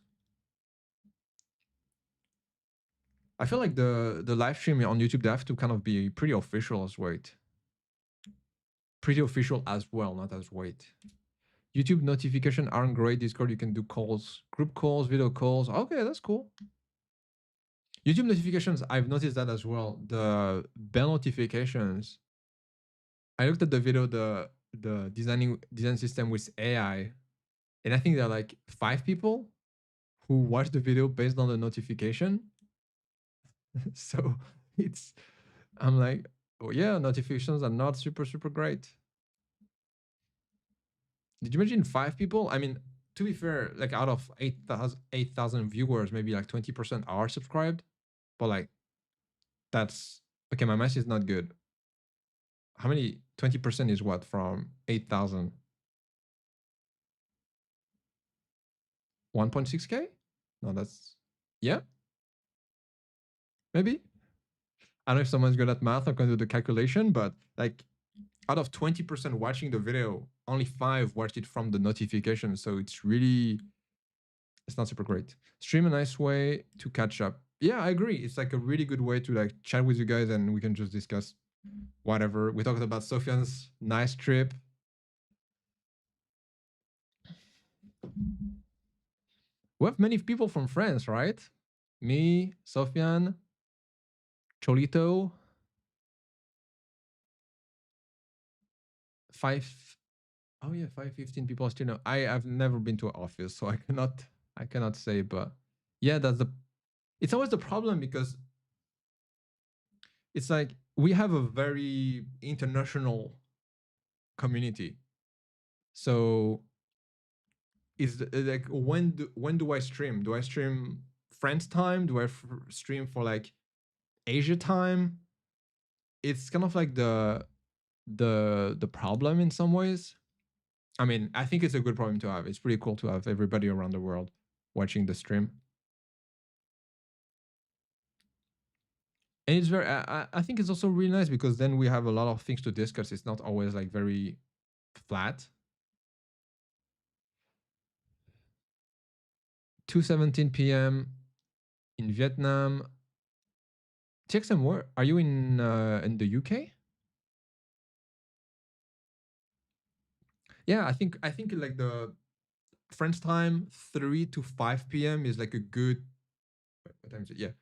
I feel like the live stream on YouTube they have to kind of be pretty official as wait, pretty official as well, not as wait. YouTube notification aren't great. Discord you can do calls, group calls, video calls. Okay, that's cool. YouTube notifications, I've noticed that as well. The bell notifications. I looked at the video, the design system with AI, and I think there are like 5 people who watch the video based on the notification. So it's I'm like, oh yeah, notifications are not super great. Did you imagine 5 people? I mean, to be fair, like out of 8,000 viewers, maybe like 20% are subscribed. But like that's okay, my math is not good. How many 20% is what from 8,000? 1.6k? No, that's yeah, maybe. I don't know if someone's good at math. I'm gonna do the calculation, but like out of 20% watching the video, only 5 watched it from the notification. So it's not super great. Stream a nice way to catch up. Yeah, I agree. It's like a really good way to like chat with you guys and we can just discuss whatever. We talked about Sofian's nice trip. We have many people from France, right? Me, Sofian, Cholito, 5. Oh yeah, 515 people still know. I've never been to an office, so I cannot say, but yeah, that's the it's always the problem because it's like we have a very international community. So is like when do I stream? Do I stream France time? Do I stream for like Asia time? It's kind of like the problem in some ways. I mean, I think it's a good problem to have. It's pretty cool to have everybody around the world watching the stream. And it's very I think it's also really nice because then we have a lot of things to discuss. It's not always like very flat. 2:17 p.m. in Vietnam. TXM, where are you in the UK? Yeah, I think like the French time 3 to 5 p.m. is like a good what time is it? Yeah.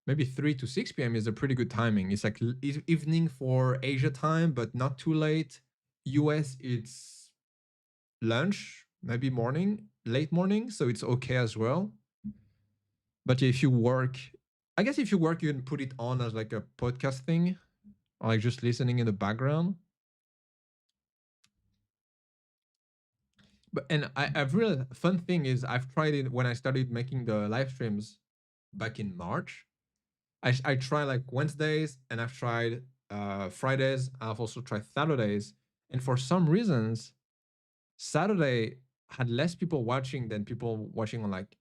Maybe 3 to 6 p.m. is a pretty good timing. It's like evening for Asia time, but not too late. US it's lunch, maybe morning, late morning, so it's okay as well. But if you work, I guess if you work, you can put it on as like a podcast thing, or like just listening in the background. But and I've really fun thing is I've tried it when I started making the live streams back in March. I try like Wednesdays and I've tried Fridays. I've also tried Saturdays, and for some reasons, Saturday had less people watching than people watching on like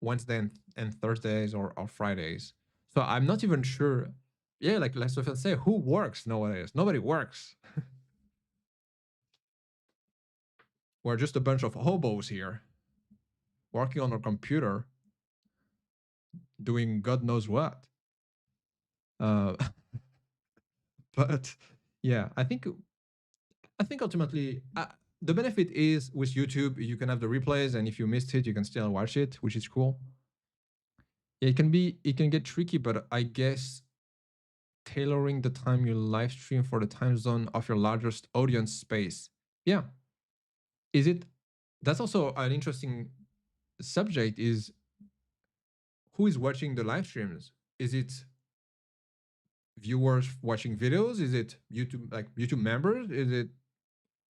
Wednesday and Thursdays or Fridays. So I'm not even sure. Yeah, like let's say who works nowadays? Nobody works. We're just a bunch of hobos here working on a computer doing God knows what. Uh, but yeah, I think ultimately the benefit is with YouTube you can have the replays, and if you missed it, you can still watch it, which is cool. Yeah, it can get tricky, but I guess tailoring the time you live stream for the time zone of your largest audience space. Yeah, is it? That's also an interesting subject. Is who is watching the live streams? Is it viewers watching videos? Is it YouTube like YouTube members? Is it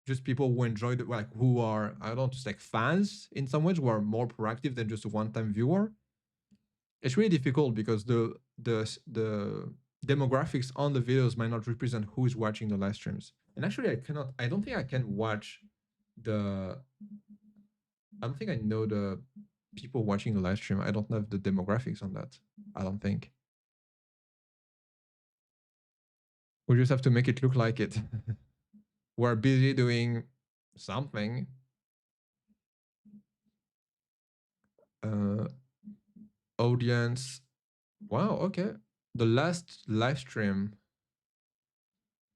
just people who enjoy the like who are I don't know, just like fans in some ways who are more proactive than just a one-time viewer. It's really difficult because the demographics on the videos might not represent who is watching the live streams. And actually, I don't think I can watch the. I don't think I know the people watching the live stream. I don't know the demographics on that. I don't think. We just have to make it look like it. We're busy doing something. Audience. Wow, okay. The last live stream.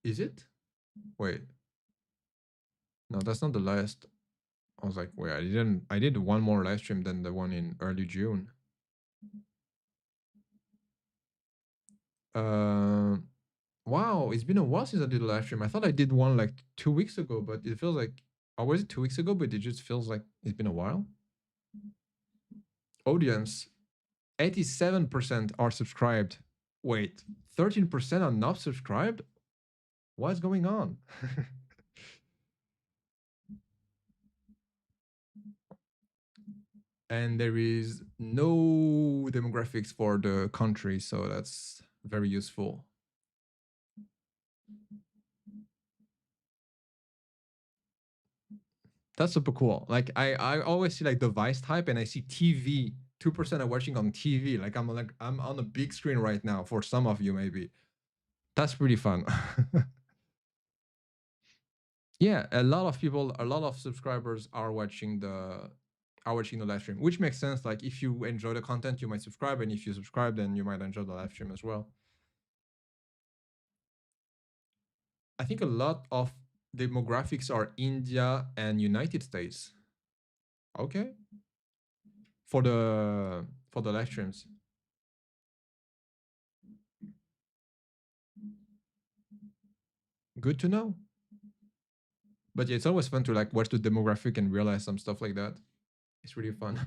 Is it? Wait. No, that's not the last. I was like, wait, I did one more live stream than the one in early June. Wow, it's been a while since I did a live stream. I thought I did one like 2 weeks ago, but it feels like, or was it 2 weeks ago? But it just feels like it's been a while. Audience, 87% are subscribed. Wait, 13% are not subscribed? What's going on? And there is no demographics for the country, so that's very useful. That's super cool. Like I always see like device type and I see TV. 2% are watching on TV. Like I'm on a big screen right now for some of you maybe. That's pretty fun. Yeah, a lot of people, a lot of subscribers are watching the live stream, which makes sense. Like if you enjoy the content, you might subscribe, and if you subscribe, then you might enjoy the live stream as well. I think a lot of demographics are India and United States. Okay. For the live streams. Good to know. But yeah, it's always fun to like watch the demographic and realize some stuff like that. It's really fun.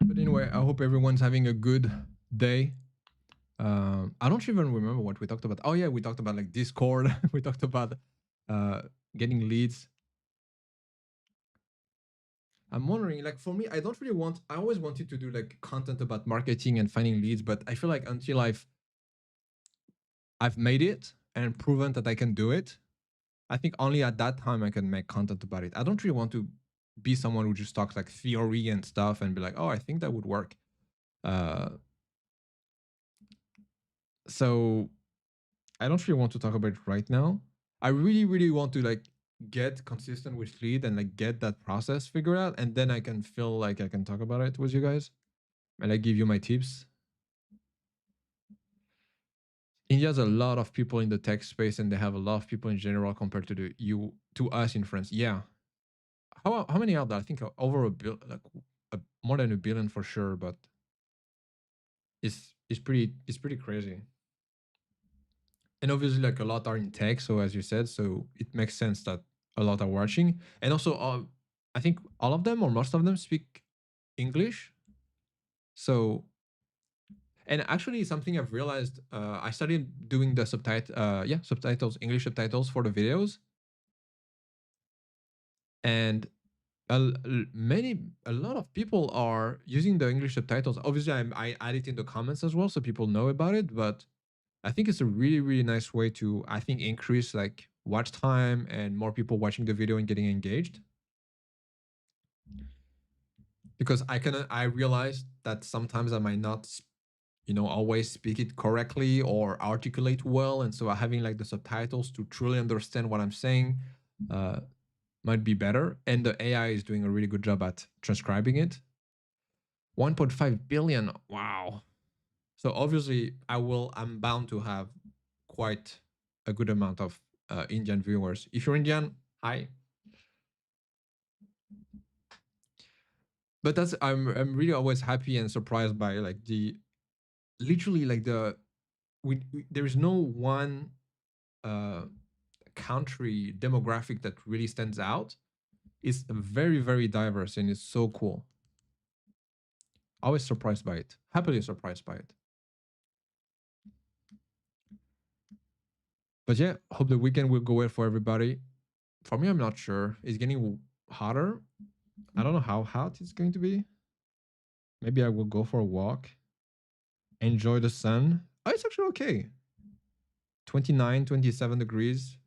But anyway, I hope everyone's having a good day. I don't even remember what we talked about. Oh yeah, we talked about like Discord. We talked about uh, getting leads. I'm wondering, like for me, I don't really want. I always wanted to do like content about marketing and finding leads, but I feel like until I've made it and proven that I can do it, I think only at that time I can make content about it. I don't really want to be someone who just talks like theory and stuff and be like, oh, I think that would work. So I don't really want to talk about it right now. I really, really want to like get consistent with lead and like get that process figured out, and then I can feel like I can talk about it with you guys and I give you my tips. India has a lot of people in the tech space, and they have a lot of people in general compared to to us in France. Yeah, how many are there? I think over a bill, like more than a billion for sure. But it's pretty crazy. And obviously, like a lot are in tech. So as you said, so it makes sense that a lot are watching. And also, I think all of them or most of them speak English. So, and actually, something I've realized, I started doing the subtitles, English subtitles for the videos, and a lot of people are using the English subtitles. Obviously, I add it in the comments as well, so people know about it. But I think it's a really, really nice way to, I think, increase like watch time and more people watching the video and getting engaged. Because I realized that sometimes I might not, always speak it correctly or articulate well, and so having like the subtitles to truly understand what I'm saying might be better. And the AI is doing a really good job at transcribing it. 1.5 billion. Wow. So obviously I'm bound to have quite a good amount of Indian viewers. If you're Indian, hi. But I'm really always happy and surprised by like the literally like there is no one uh country demographic that really stands out. It's very, very diverse and it's so cool. Always surprised by it. Happily surprised by it. But yeah, hope the weekend will go well for everybody. For me, I'm not sure. It's getting hotter. I don't know how hot it's going to be. Maybe I will go for a walk. Enjoy the sun. Oh, it's actually okay. 29, 27 degrees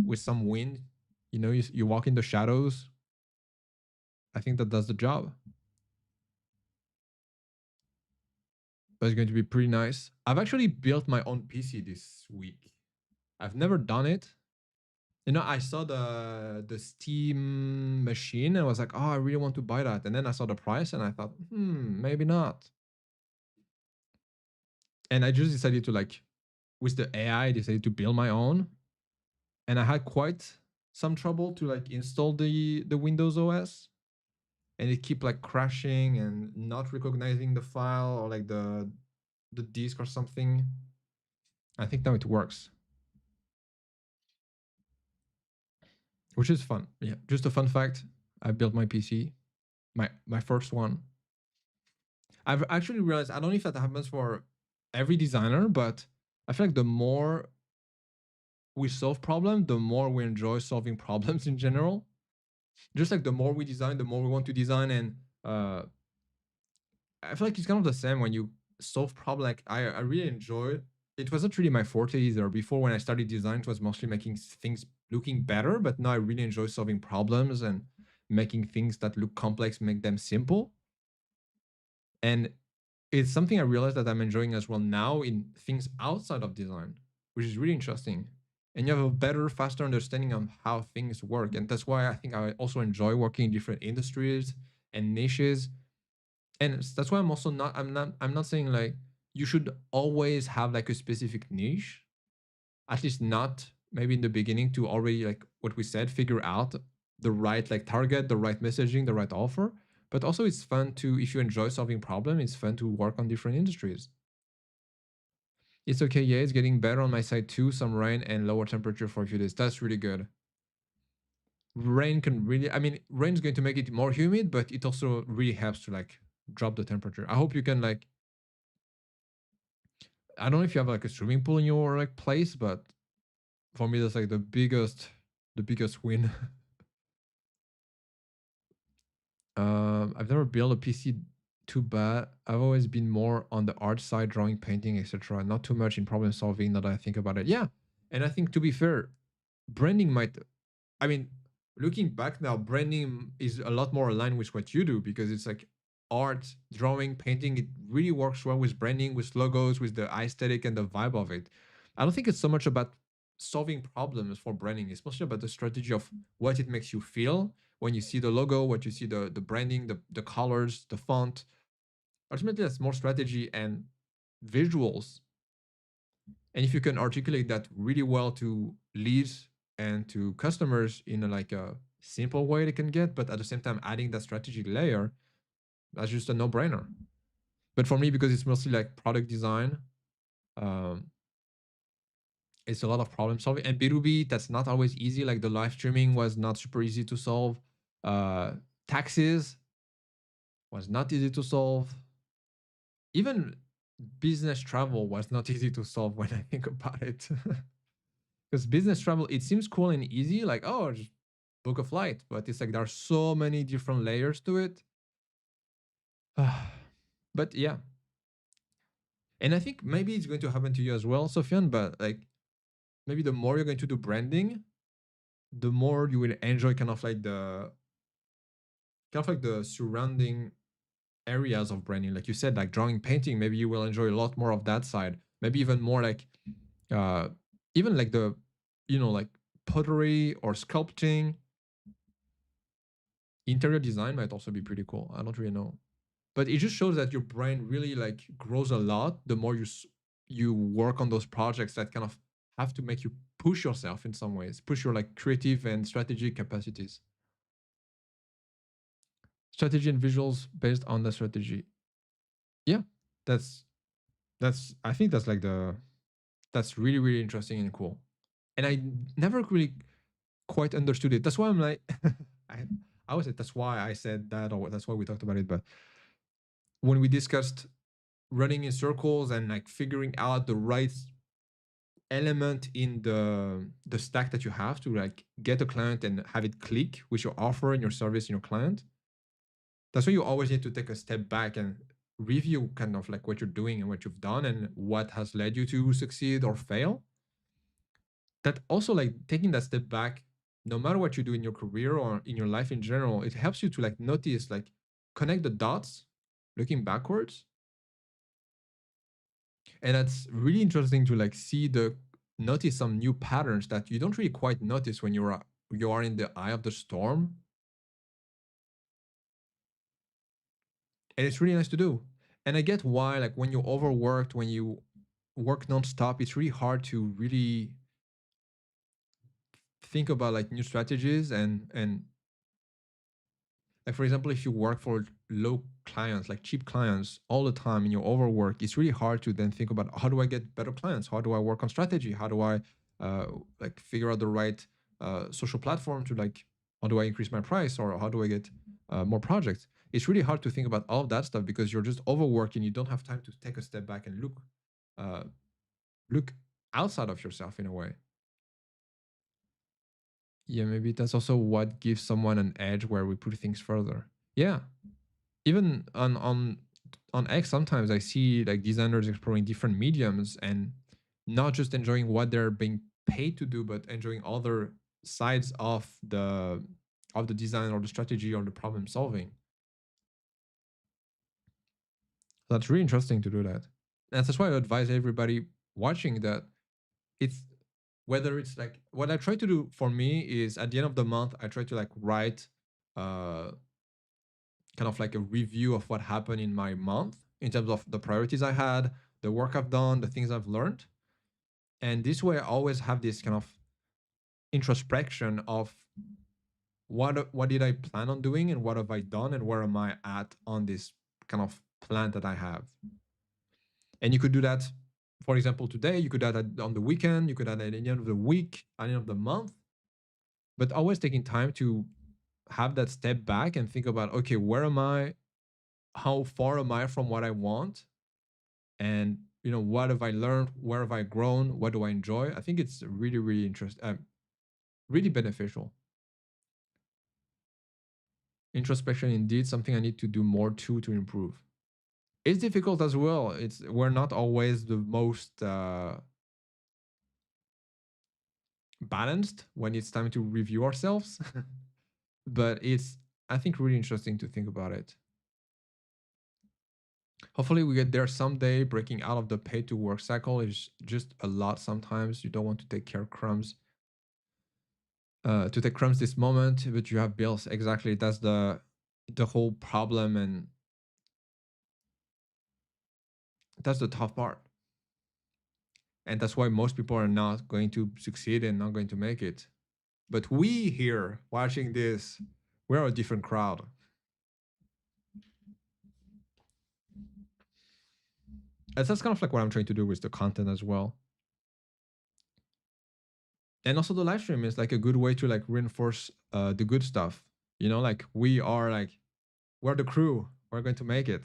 with some wind. You walk in the shadows. I think that does the job. But it's going to be pretty nice. I've actually built my own PC this week. I've never done it. I saw the Steam machine and I was like, oh, I really want to buy that. And then I saw the price and I thought, maybe not. And I just decided to with the AI, I decided to build my own. And I had quite some trouble to install the Windows OS. And it kept crashing and not recognizing the file or the disk or something. I think now it works. Which is fun. Yeah, just a fun fact. I built my PC, my first one. I've actually realized, I don't know if that happens for every designer, but I feel like the more we solve problems, the more we enjoy solving problems in general. Just the more we design, the more we want to design. And I feel like it's kind of the same when you solve problem. I really enjoy it. Wasn't really my forte either. Before, when I started design, it was mostly making things looking better, but now I really enjoy solving problems and making things that look complex, make them simple. And it's something I realized that I'm enjoying as well now in things outside of design, which is really interesting. And you have a better, faster understanding of how things work. And that's why I think I also enjoy working in different industries and niches. And that's why I'm not saying you should always have a specific niche, at least not maybe in the beginning, to already what we said, figure out the right target, the right messaging, the right offer. But also it's fun to, if you enjoy solving problems, it's fun to work on different industries. It's okay, yeah, it's getting better on my side too. Some rain and lower temperature for a few days. That's really good. Rain can really, rain's going to make it more humid, but it also really helps to drop the temperature. I hope you can I don't know if you have a swimming pool in your place, but for me that's the biggest win. I've never built a PC too bad. I've always been more on the art side, drawing, painting, etc. Not too much in problem solving, now that I think about it. Yeah. And I think, to be fair, branding might, I mean, looking back now, branding is a lot more aligned with what you do, because it's art, drawing, painting. It really works well with branding, with logos, with the aesthetic and the vibe of it. I don't think it's so much about solving problems for branding. It's mostly about the strategy of what it makes you feel when you see the logo, what you see the branding, the colors, the font. Ultimately, that's more strategy and visuals. And if you can articulate that really well to leads and to customers in a simple way they can get, but at the same time adding that strategic layer, that's just a no-brainer. But for me, because it's mostly product design, um, it's a lot of problem solving. And B2B, that's not always easy. The live streaming was not super easy to solve. Taxes was not easy to solve. Even business travel was not easy to solve when I think about it. Because business travel, it seems cool and easy, oh, just book a flight. But it's there are so many different layers to it. But yeah. And I think maybe it's going to happen to you as well, Sofian, but maybe the more you're going to do branding, the more you will enjoy the surrounding areas of branding. Like you said, drawing, painting, maybe you will enjoy a lot more of that side. Maybe even more even the pottery or sculpting. Interior design might also be pretty cool. I don't really know, but it just shows that your brain really grows a lot the more you work on those projects that kind of have to make you push yourself in some ways, push your creative and strategic capacities. Strategy and visuals based on the strategy. Yeah, that's I think that's that's really, really interesting and cool. And I never really quite understood it. That's why I'm I would say that's why I said that, or that's why we talked about it. But when we discussed running in circles and figuring out the right element in the stack that you have to get a client and have it click with your offer and your service and your client, that's why you always need to take a step back and review kind of what you're doing and what you've done and what has led you to succeed or fail. That also taking that step back no matter what you do in your career or in your life in general, it helps you to like notice, like connect the dots, looking backwards. And that's really interesting to like see the notice some new patterns that you don't really quite notice when you are in the eye of the storm. And it's really nice to do. And I get why, like when you're overworked, when you work nonstop, it's really hard to really think about like new strategies and like for example, if you work for low clients, like cheap clients all the time and you overwork, it's really hard to then think about how do I get better clients? How do I work on strategy? How do I like figure out the right social platform to like how do I increase my price or how do I get more projects? It's really hard to think about all of that stuff because you're just overworked and you don't have time to take a step back and uh, look outside of yourself in a way. Yeah, maybe that's also what gives someone an edge where we put things further. Yeah, even on X, sometimes I see like designers exploring different mediums and not just enjoying what they're being paid to do, but enjoying other sides of the design or the strategy or the problem solving. That's really interesting to do that. And that's why I advise everybody watching that it's whether it's like what I try to do for me is at the end of the month, I try to like write uh kind of like a review of what happened in my month in terms of the priorities I had, the work I've done, the things I've learned. And this way I always have this kind of introspection of what did I plan on doing and what have I done and where am I at on this kind of plan that I have. And you could do that, for example, today, you could do that on the weekend, you could do that at the end of the week, at the end of the month, but always taking time to have that step back and think about, okay, where am I? How far am I from what I want? And what have I learned? Where have I grown? What do I enjoy? I think it's really, really interesting, really beneficial. Introspection, indeed, something I need to do more to improve. It's difficult as well. We're not always the most balanced when it's time to review ourselves, but it's I think really interesting to think about it. Hopefully, we get there someday. Breaking out of the pay to work cycle is just a lot. Sometimes you don't want to take care of crumbs to take crumbs this moment, but you have bills. Exactly, that's the whole problem, and that's the tough part. And that's why most people are not going to succeed and not going to make it. But we here watching this, we're a different crowd. And that's kind of like what I'm trying to do with the content as well. And also the live stream is like a good way to like reinforce the good stuff. Like we're the crew. We're going to make it.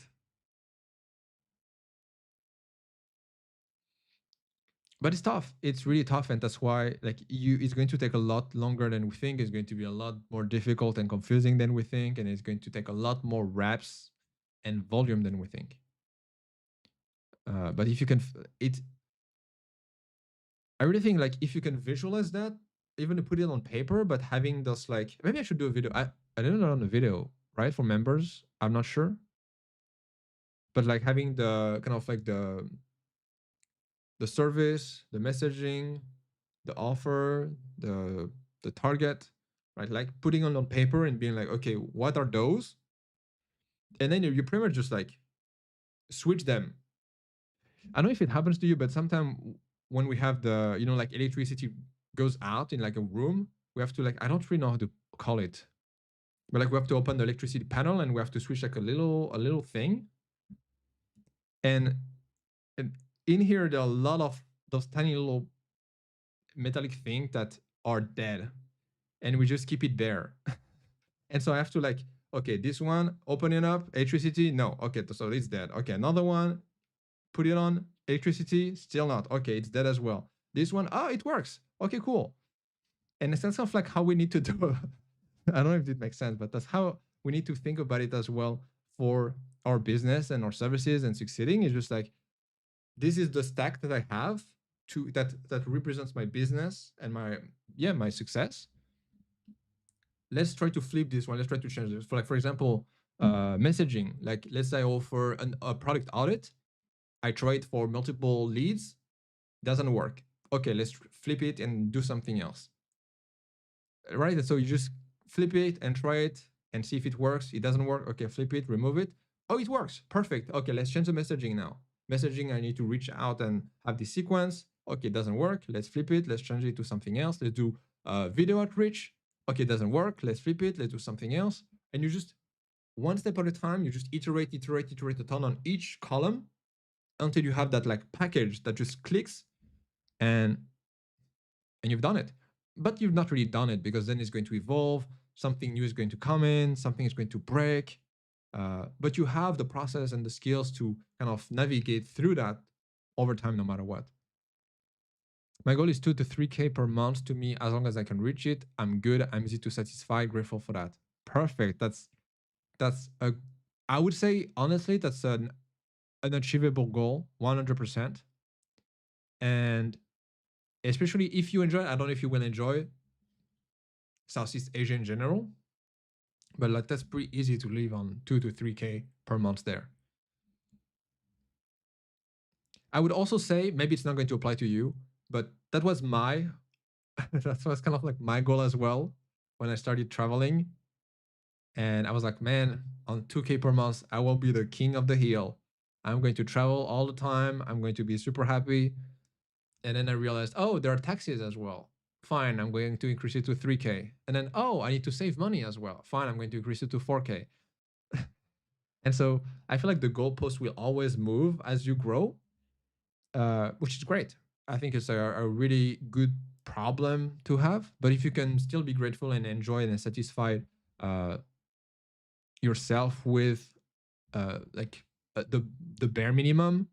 But it's tough. It's really tough, and that's why like it's going to take a lot longer than we think. It's going to be a lot more difficult and confusing than we think, and it's going to take a lot more reps and volume than we think. But if you can, it I really think like if you can visualize that, even to put it on paper, but having those like maybe I should do a video. I didn't know on a video, right? For members. I'm not sure. But like having the kind of like the service, the messaging, the offer, the target, right? Like putting on paper and being like, okay, what are those? And then you pretty much just like switch them. I don't know if it happens to you, but sometimes when we have the like electricity goes out in like a room, we have to like I don't really know how to call it, but like we have to open the electricity panel and we have to switch like a little thing, and, and in here there are a lot of those tiny little metallic things that are dead, and we just keep it there. And so I have to like, okay, this one, open it up, electricity, no, okay, so it's dead. Okay, another one, put it on, electricity, still not. Okay, it's dead as well. This one, oh, it works. Okay, cool. And it's kind of like how we need to do. I don't know if it makes sense, but that's how we need to think about it as well for our business and our services and succeeding. It's just like this is the stack that I have to that represents my business and my success. let's try to flip this one. Let's try to change this. For example, messaging. Like, let's say I offer a product audit. I try it for multiple leads, doesn't work. Okay, let's flip it and do something else. Right? And so you just flip it and try it and see if it works. It doesn't work. Okay, flip it, remove it. Oh, it works. Perfect. Okay, let's change the messaging now. Messaging, I need to reach out and have this sequence. Okay, it doesn't work. Let's flip it. Let's change it to something else. Let's do video outreach. Okay, it doesn't work. Let's flip it. Let's do something else. And you just, one step at a time, you just iterate a ton on each column until you have that like package that just clicks and you've done it. But you've not really done it, because then it's going to evolve. Something new is going to come in. Something is going to break. But you have the process and the skills to kind of navigate through that over time, no matter what. My goal is 2 to 3K per month. To me, as long as I can reach it, I'm good. I'm easy to satisfy. Grateful for that. Perfect. That's a, I would say honestly, that's an achievable goal, 100%. And especially if you enjoy, I don't know if you will enjoy Southeast Asia in general, but like that's pretty easy to live on 2 to 3K per month there. I would also say, maybe it's not going to apply to you, but that was my that was kind of like my goal as well when I started traveling. And I was like, man, on 2K per month, I will be the king of the hill. I'm going to travel all the time. I'm going to be super happy. And then I realized, oh, there are taxes as well. Fine, I'm going to increase it to 3K. And then, oh, I need to save money as well. Fine, I'm going to increase it to 4K. And so I feel like the goalpost will always move as you grow, which is great. I think it's a really good problem to have. But if you can still be grateful and enjoy and satisfied yourself with the bare minimum,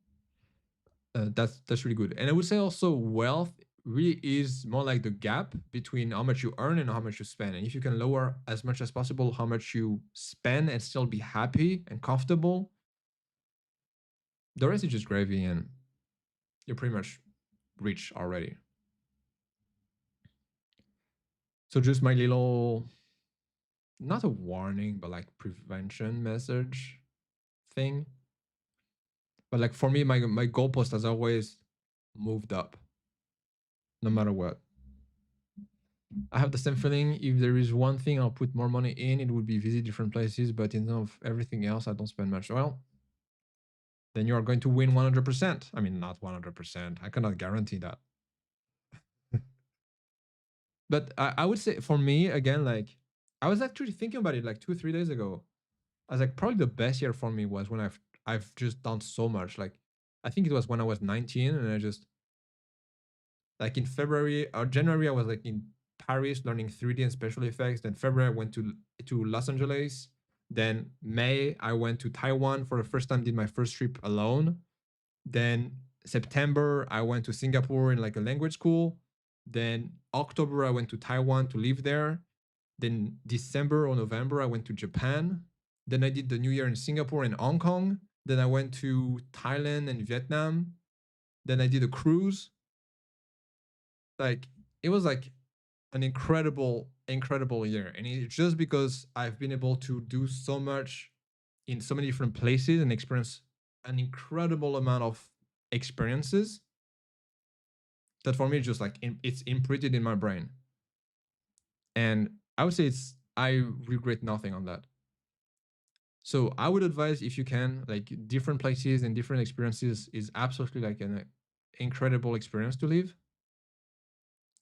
that's really good. And I would say also wealth really is more like the gap between how much you earn and how much you spend. And if you can lower as much as possible how much you spend and still be happy and comfortable, the rest is just gravy, and you're pretty much rich already. So just my little, not a warning, but like prevention message thing. But like for me, my goalpost has always moved up, no matter what. I have the same feeling. If there is one thing I'll put more money in, it would be visit different places. But in terms of everything else, I don't spend much. Well, then you are going to win 100%. I mean, not 100%. I cannot guarantee that. But I would say for me, again, like I was actually thinking about it like 2 or 3 days ago. I was like, probably the best year for me was when I've just done so much. Like I think it was when I was 19, and I just, like in February or January, I was like in Paris learning 3D and special effects. Then February I went to Los Angeles. Then May I went to Taiwan for the first time, did my first trip alone. Then September I went to Singapore in like a language school. Then October I went to Taiwan to live there. Then December or November I went to Japan. Then I did the New Year in Singapore and Hong Kong. Then I went to Thailand and Vietnam. Then I did a cruise. Like it was like an incredible year, and it's just because I've been able to do so much in so many different places and experience an incredible amount of experiences that for me it's just like it's imprinted in my brain. And I would say I regret nothing on that. So I would advise, if you can, like different places and different experiences is absolutely like an incredible experience to live.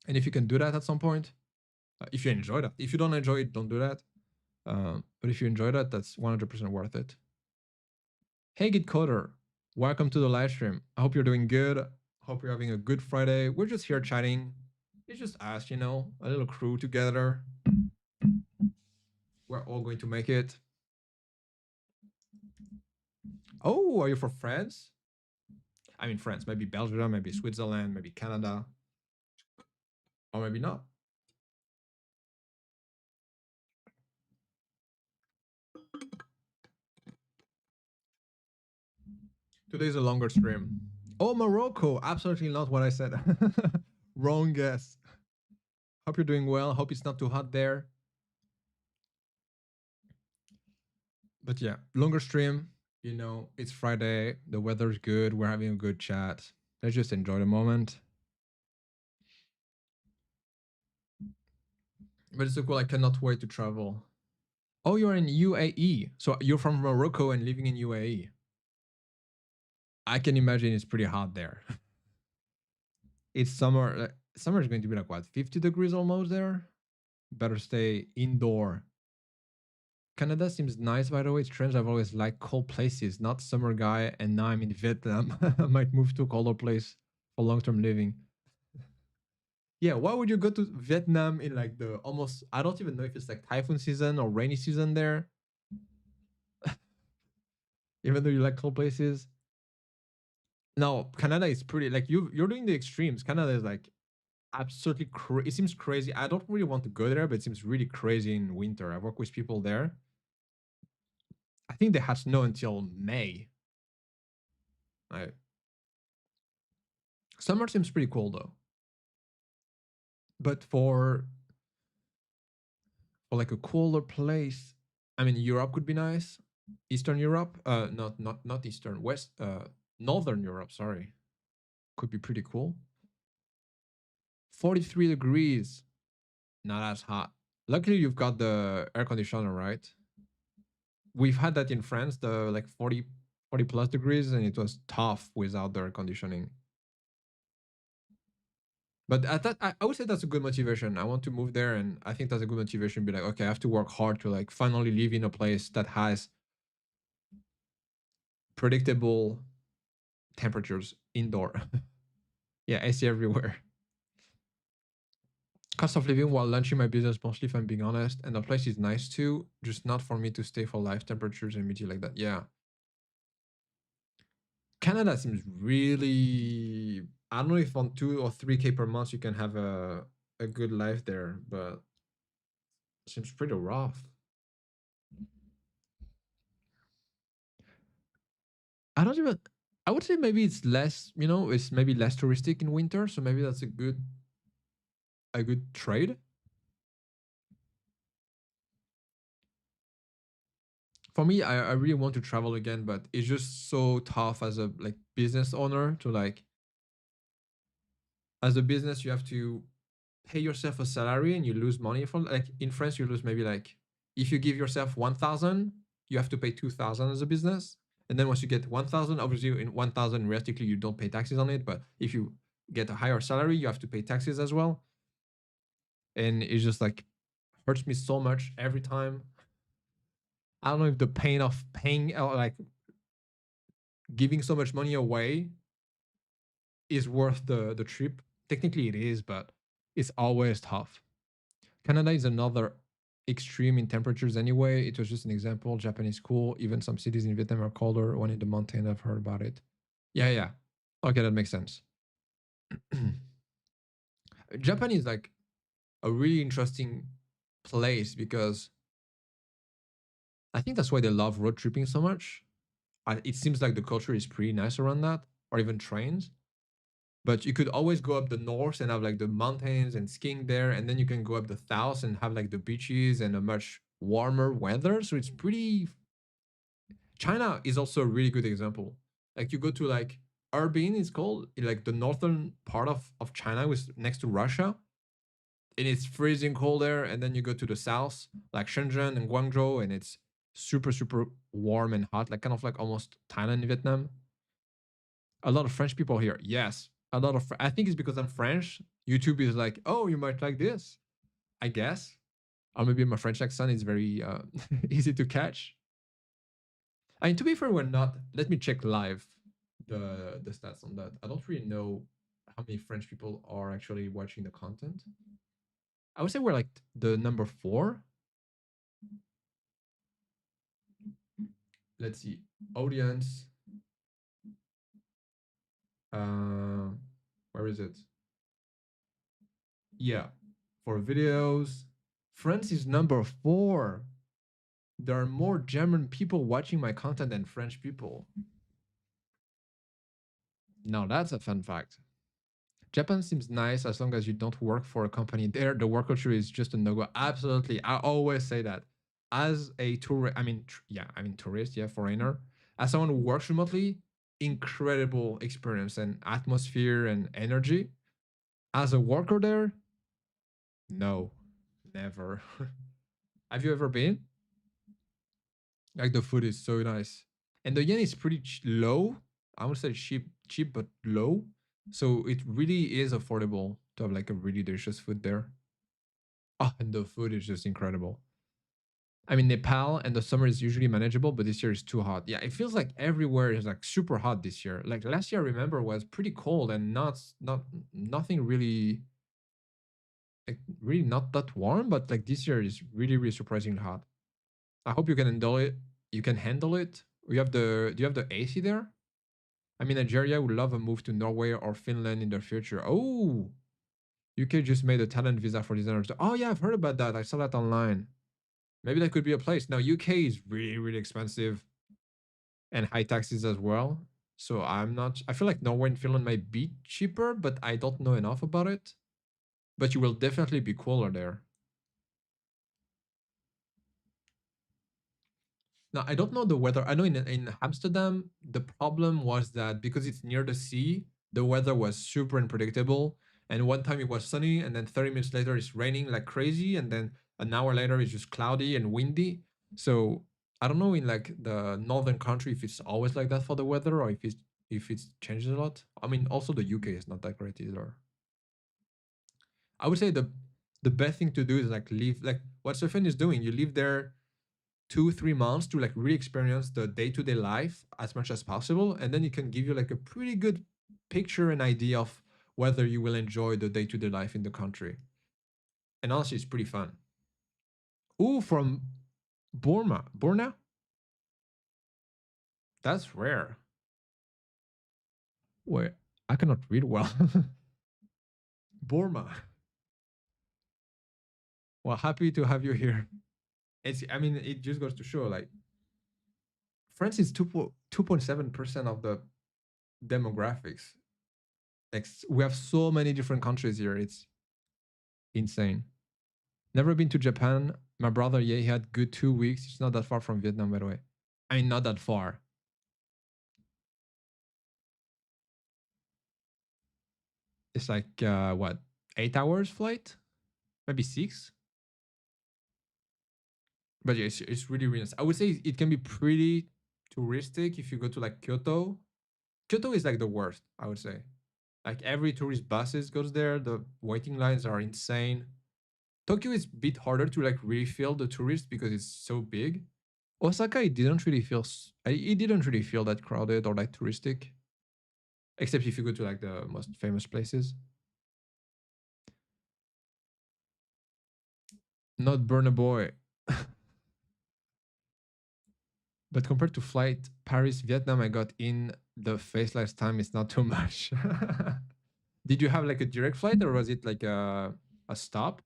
And if you can do that at some point, if you enjoy that. If you don't enjoy it, don't do that. But if you enjoy that, that's 100% worth it. Hey, Git Coder, welcome to the live stream. I hope you're doing good. Hope you're having a good Friday. We're just here chatting. It's just us, a little crew together. We're all going to make it. Oh, are you from France? I mean, France, maybe Belgium, maybe Switzerland, maybe Canada, or maybe not. Today's a longer stream. Oh, Morocco. Absolutely not what I said. Wrong guess. Hope you're doing well. Hope it's not too hot there. But yeah, longer stream. It's Friday. The weather's good. We're having a good chat. Let's just enjoy the moment. But it's so cool. I cannot wait to travel. Oh, you're in UAE. So you're from Morocco and living in UAE. I can imagine it's pretty hot there. It's summer. Summer is going to be like what, 50 degrees almost there? Better stay indoor. Canada seems nice, by the way. It's strange. I've always liked cold places, not summer guy, and now I'm in Vietnam. I might move to a colder place for long term living. Yeah, why would you go to Vietnam in like the almost, I don't even know if it's like typhoon season or rainy season there, even though you like cold places. No, Canada is pretty like you're doing the extremes. Canada is like absolutely it seems crazy. I don't really want to go there, but it seems really crazy in winter. I work with people there. I think they had snow until May. Right. Summer seems pretty cool though. But for like a cooler place, I mean Europe could be nice. Eastern Europe, not Eastern, West, Northern Europe. Sorry, could be pretty cool. 43 degrees, not as hot. Luckily, you've got the air conditioner, right? We've had that in France, the like 40 plus degrees, and it was tough without the air conditioning. But at that, I would say that's a good motivation. I want to move there, and I think that's a good motivation. Be like, okay, I have to work hard to like finally live in a place that has predictable temperatures indoor. Yeah, AC everywhere. Cost of living while launching my business mostly, if I'm being honest, and the place is nice too, just not for me to stay for life temperatures and meet you like that. Yeah, Canada seems really. I don't know if on 2 or 3K per month you can have a good life there, but it seems pretty rough. I don't even. I would say maybe it's less. It's maybe less touristic in winter, so maybe that's a good trade. For me, I really want to travel again, but it's just so tough as a like business owner to like as a business you have to pay yourself a salary and you lose money from like in France you lose maybe like if you give yourself 1,000 you have to pay 2,000 as a business, and then once you get 1,000 obviously in 1,000 realistically you don't pay taxes on it, but if you get a higher salary you have to pay taxes as well, and it's just like hurts me so much every time. I don't know if the pain of paying like giving so much money away is worth the trip. Technically it is, but it's always tough. Canada is another extreme in temperatures anyway. It was just an example. Japan is cool. Even some cities in Vietnam are colder. One in the mountain, I've heard about it. Yeah, yeah. Okay, that makes sense. Japan is like a really interesting place because I think that's why they love road tripping so much. It seems like the culture is pretty nice around that, or even trains. But you could always go up the north and have like the mountains and skiing there, and then you can go up the south and have like the beaches and a much warmer weather. So it's pretty. China is also a really good example. Like you go to like Harbin, it's called like the northern part of China, was next to Russia, and it's freezing cold there. And then you go to the south, like Shenzhen and Guangzhou, and it's super super warm and hot, like kind of like almost Thailand, Vietnam. A lot of French people here. Yes, a lot of. I think it's because I'm French. YouTube is like, oh, you might like this. I guess, or maybe my French accent is very easy to catch. I mean, to be fair, we're not. Let me check live the stats on that. I don't really know how many French people are actually watching the content. I would say we're like the number 4. Let's see, audience. Uh, where is it? Yeah, for videos, France is number 4. There are more German people watching my content than French people. Now that's a fun fact. Japan seems nice as long as you don't work for a company there. The work culture is just a no go. Absolutely. I always say that. as a tourist, tourist, yeah, foreigner, as someone who works remotely, incredible experience and atmosphere and energy. As a worker there, no, never. Have you ever been? Like the food is so nice, and the yen is pretty low. I would say cheap but low. So it really is affordable to have like a really delicious food there. Oh, and the food is just incredible. I mean, Nepal and the summer is usually manageable, but this year is too hot. Yeah, it feels like everywhere is like super hot this year. Like last year, I remember was pretty cold and not nothing really like really not that warm, but like this year is really surprisingly hot. I hope you can handle it. You can handle it. You have the Do you have the AC there? I mean, Nigeria would love a move to Norway or Finland in the future. Oh, UK just made a talent visa for designers. Oh yeah, I've heard about that. I saw that online. Maybe that could be a place. Now UK is really expensive and high taxes as well. So I'm not. I feel like Norway and Finland might be cheaper, but I don't know enough about it. But you will definitely be cooler there. Now I don't know the weather. I know in Amsterdam the problem was that because it's near the sea, the weather was super unpredictable. And one time it was sunny, and then 30 minutes later it's raining like crazy, and then an hour later it's just cloudy and windy. So I don't know in like the northern country if it's always like that for the weather or if it's changes a lot. I mean, also the UK is not that great either. I would say the best thing to do is like live like what Stefan is doing. You live there 2 3 months to like really experience the day-to-day life as much as possible, and then it can give you like a pretty good picture and idea of whether you will enjoy the day-to-day life in the country. And honestly, it's pretty fun. Ooh, from Burma. That's rare. Wait, I cannot read well. Burma. Well, happy to have you here. It's I mean it just goes to show like France is 2.7% of the demographics. Like we have so many different countries here. It's insane. Never been to Japan. My brother, yeah, he had good 2 weeks. It's not that far from Vietnam, by the way. I mean, not that far. It's like what, 8 hours flight, maybe six. But yeah, it's really nice. I would say it can be pretty touristic if you go to like Kyoto. Kyoto is like the worst, I would say. Like every tourist buses goes there. The waiting lines are insane. Tokyo is a bit harder to like refill the tourists because it's so big. Osaka, it didn't really feel that crowded or like touristic, except if you go to like the most famous places. Not Burna Boy, but compared to flight Paris Vietnam, I got in the face last time. It's not too much. Did you have like a direct flight or was it like a stop?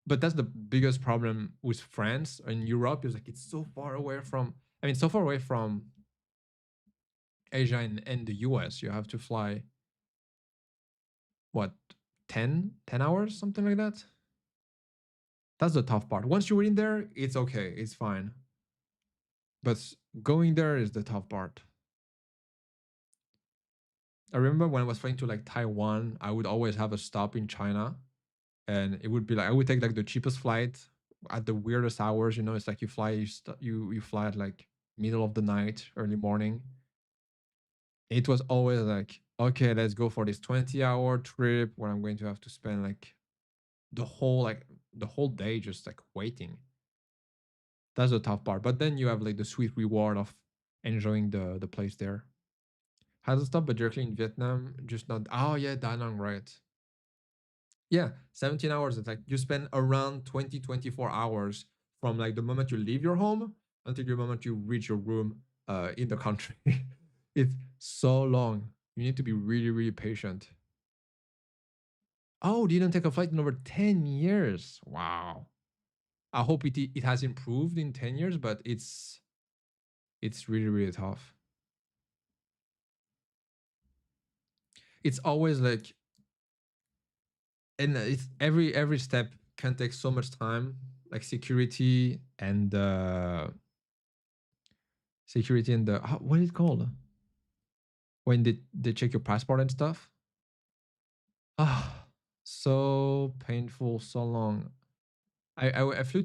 But that's the biggest problem with France and Europe is like it's so far away from. I mean, so far away from Asia and the US. You have to fly what 10 hours, something like that. That's the tough part. Once you're in there, it's okay, it's fine. But going there is the tough part. I remember when I was flying to like Taiwan, I would always have a stop in China, and it would be like I would take like the cheapest flight at the weirdest hours. You know, it's like you fly you fly at like middle of the night, early morning. It was always like, okay, let's go for this 20-hour trip where I'm going to have to spend the whole like the whole day just like waiting. That's the tough part. But then you have like the sweet reward of enjoying the place there. Hasn't stopped, but directly in Vietnam, just not. Oh yeah, Da Nang, right? Yeah, 17 hours. It's like you spend around 20 24 hours from like the moment you leave your home until the moment you reach your room in the country. It's so long. You need to be really patient. Oh, you didn't take a flight in over 10 years. Wow. I hope it has improved in 10 years, but it's really tough. It's always like, and it's every step can take so much time. like security and the what is it called when they check your passport and stuff. Ah, so painful, so long. I flew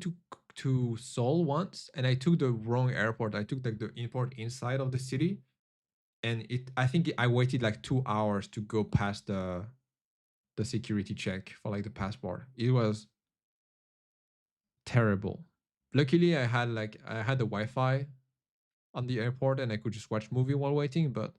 to Seoul once, and I took the wrong airport. I took like the airport inside of the city, and I think I waited like 2 hours to go past the security check for like the passport. It was terrible. Luckily, I had the Wi-Fi on the airport, and I could just watch movie while waiting. But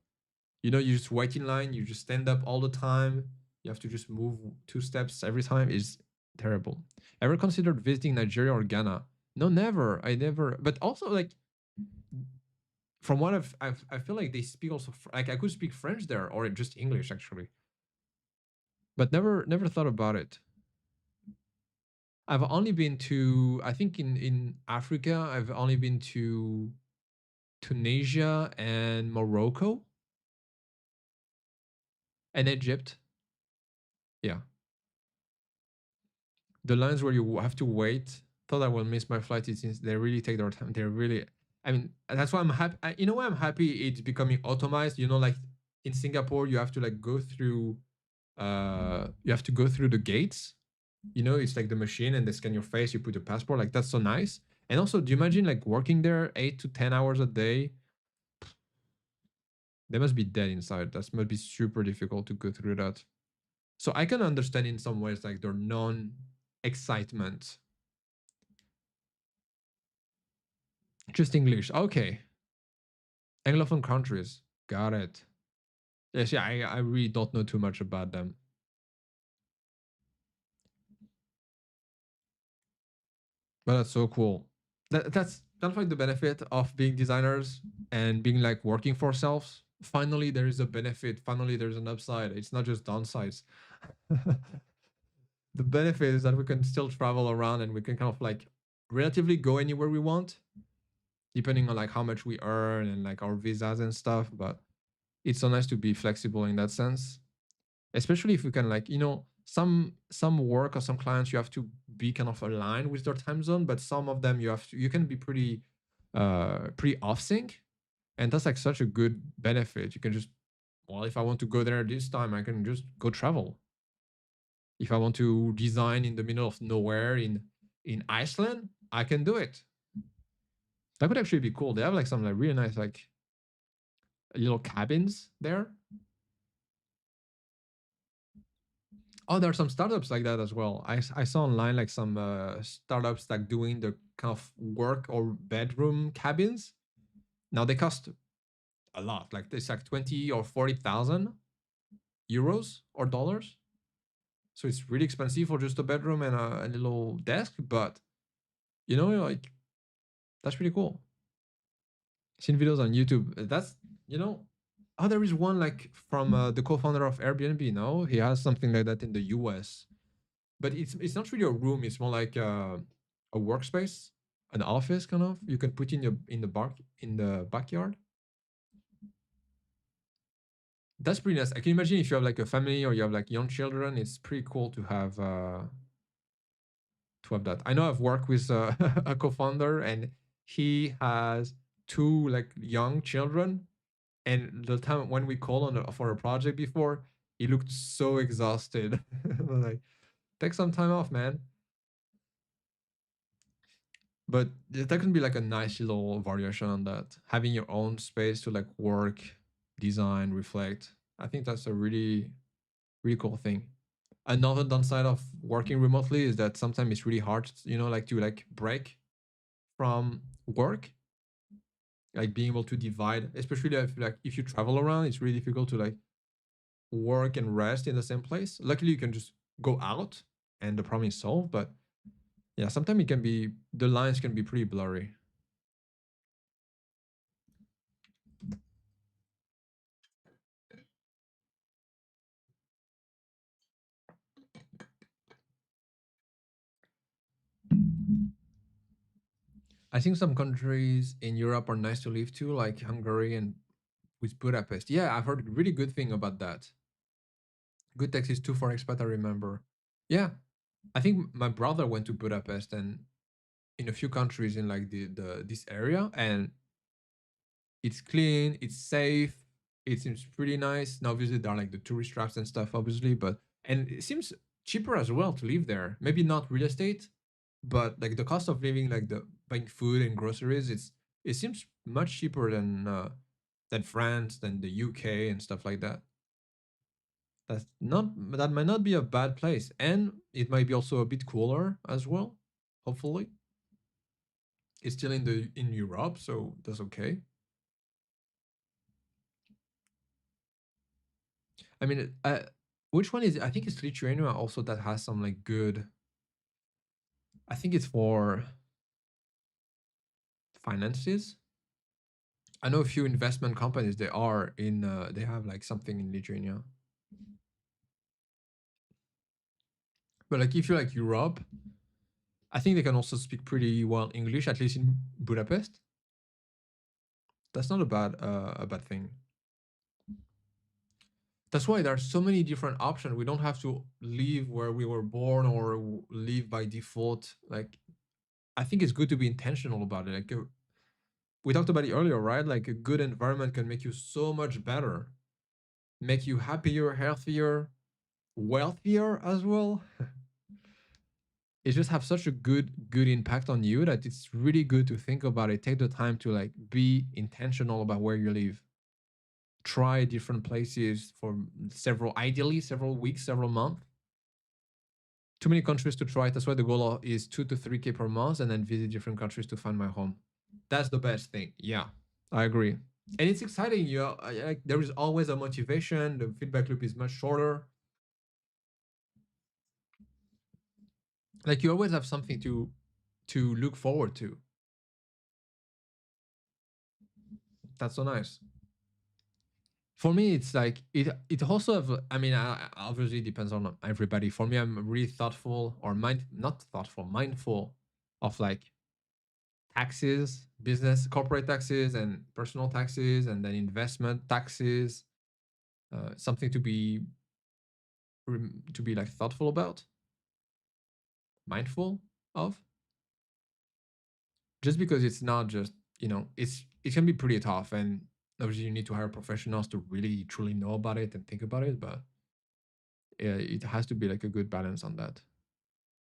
you just wait in line. You just stand up all the time. You have to just move 2 steps every time. Is terrible. Ever considered visiting Nigeria or Ghana? No, never. I never. But also, like, from what I feel like they speak also like I could speak French there or just English actually, but never thought about it. I've only been to I think in Africa I've only been to Tunisia and Morocco and Egypt. Yeah, the lines where you have to wait. Thought I will miss my flight since they really take their time. They're really. I mean, that's why I'm happy. You know why I'm happy? It's becoming automated. Like in Singapore, you have to like go through. You have to go through the gates. It's like the machine and they scan your face. You put your passport. Like that's so nice. And also, do you imagine like working there 8 to 10 hours a day? They must be dead inside. That must be super difficult to go through that. So I can understand in some ways like their non excitement. Just English. Okay. Anglophone countries. Got it. Yes, yeah, I really don't know too much about them. But that's so cool. That's like the benefit of being designers and being like working for ourselves. Finally, there is a benefit. Finally, there's an upside. It's not just downsides. The benefit is that we can still travel around and we can kind of like relatively go anywhere we want, depending on like how much we earn and like our visas and stuff. But it's so nice to be flexible in that sense, especially if we can like some work or some clients you have to be kind of aligned with their time zone, but some of them you can be pretty off sync, and that's like such a good benefit. You can just, well, if I want to go there this time, I can just go travel. If I want to design in the middle of nowhere in Iceland, I can do it. That could actually be cool. They have like some like really nice like little cabins there. Oh, there are some startups like that as well. I saw online like some startups like doing the kind of work or bedroom cabins. Now they cost a lot. Like it's like 20 or 40,000 euros or dollars. So it's really expensive for just a bedroom and a little desk. But like that's pretty cool. Seen videos on YouTube. That's you know. Oh, there is one like from the co-founder of Airbnb. No, he has something like that in the US, but it's not really a room. It's more like a workspace, an office kind of. You can put in the backyard. That's pretty nice. I can imagine if you have like a family or you have like young children, it's pretty cool to have that. I know I've worked with a co-founder and he has two like young children. And the time when we called for a project before, he looked so exhausted. Like, take some time off, man. But that can be like a nice little variation on that. Having your own space to like work, design, reflect. I think that's a really cool thing. Another downside of working remotely is that sometimes it's really hard, like to like break from work, like being able to divide, especially if you travel around, it's really difficult to like work and rest in the same place. Luckily, you can just go out and the problem is solved. But yeah, sometimes the lines can be pretty blurry. I think some countries in Europe are nice to live to, like Hungary and with Budapest. Yeah, I've heard really good thing about that. Good taxes too for expat, I remember. Yeah, I think my brother went to Budapest and in a few countries in like the this area, and it's clean, it's safe, it seems pretty nice. Now, obviously, there are like the tourist traps and stuff, obviously, but and it seems cheaper as well to live there. Maybe not real estate, but like the cost of living, like the buying food and groceries, it seems much cheaper than France, than the UK and stuff like that. That might not be a bad place, and it might be also a bit cooler as well. Hopefully, it's still in Europe, so that's okay. I mean, which one is it? I think it's Lithuania also that has some like good. I think it's for finances. I know a few investment companies. They are in. They have like something in Lithuania. But like if you like Europe, I think they can also speak pretty well English, at least in Budapest. That's not a bad thing. That's why there are so many different options. We don't have to live where we were born or live by default. Like I think it's good to be intentional about it. Like we talked about it earlier, right? Like a good environment can make you so much better, make you happier, healthier, wealthier as well. It just have such a good impact on you that it's really good to think about it. Take the time to like be intentional about where you live. Try different places for several, ideally several weeks, several months. Too many countries to try. That's why the goal is 2 to 3K per month, and then visit different countries to find my home. That's the best thing. Yeah, I agree. And it's exciting. Like there is always a motivation. The feedback loop is much shorter. Like you always have something to look forward to. That's so nice. For me, it's like it also have. I mean, obviously it depends on everybody. For me, I'm really thoughtful or not thoughtful, mindful of like taxes, business, corporate taxes, and personal taxes, and then investment taxes. Something to be like thoughtful about, mindful of. Just because it's not just it can be pretty tough, and obviously you need to hire professionals to really truly know about it and think about it. But yeah, it has to be like a good balance on that.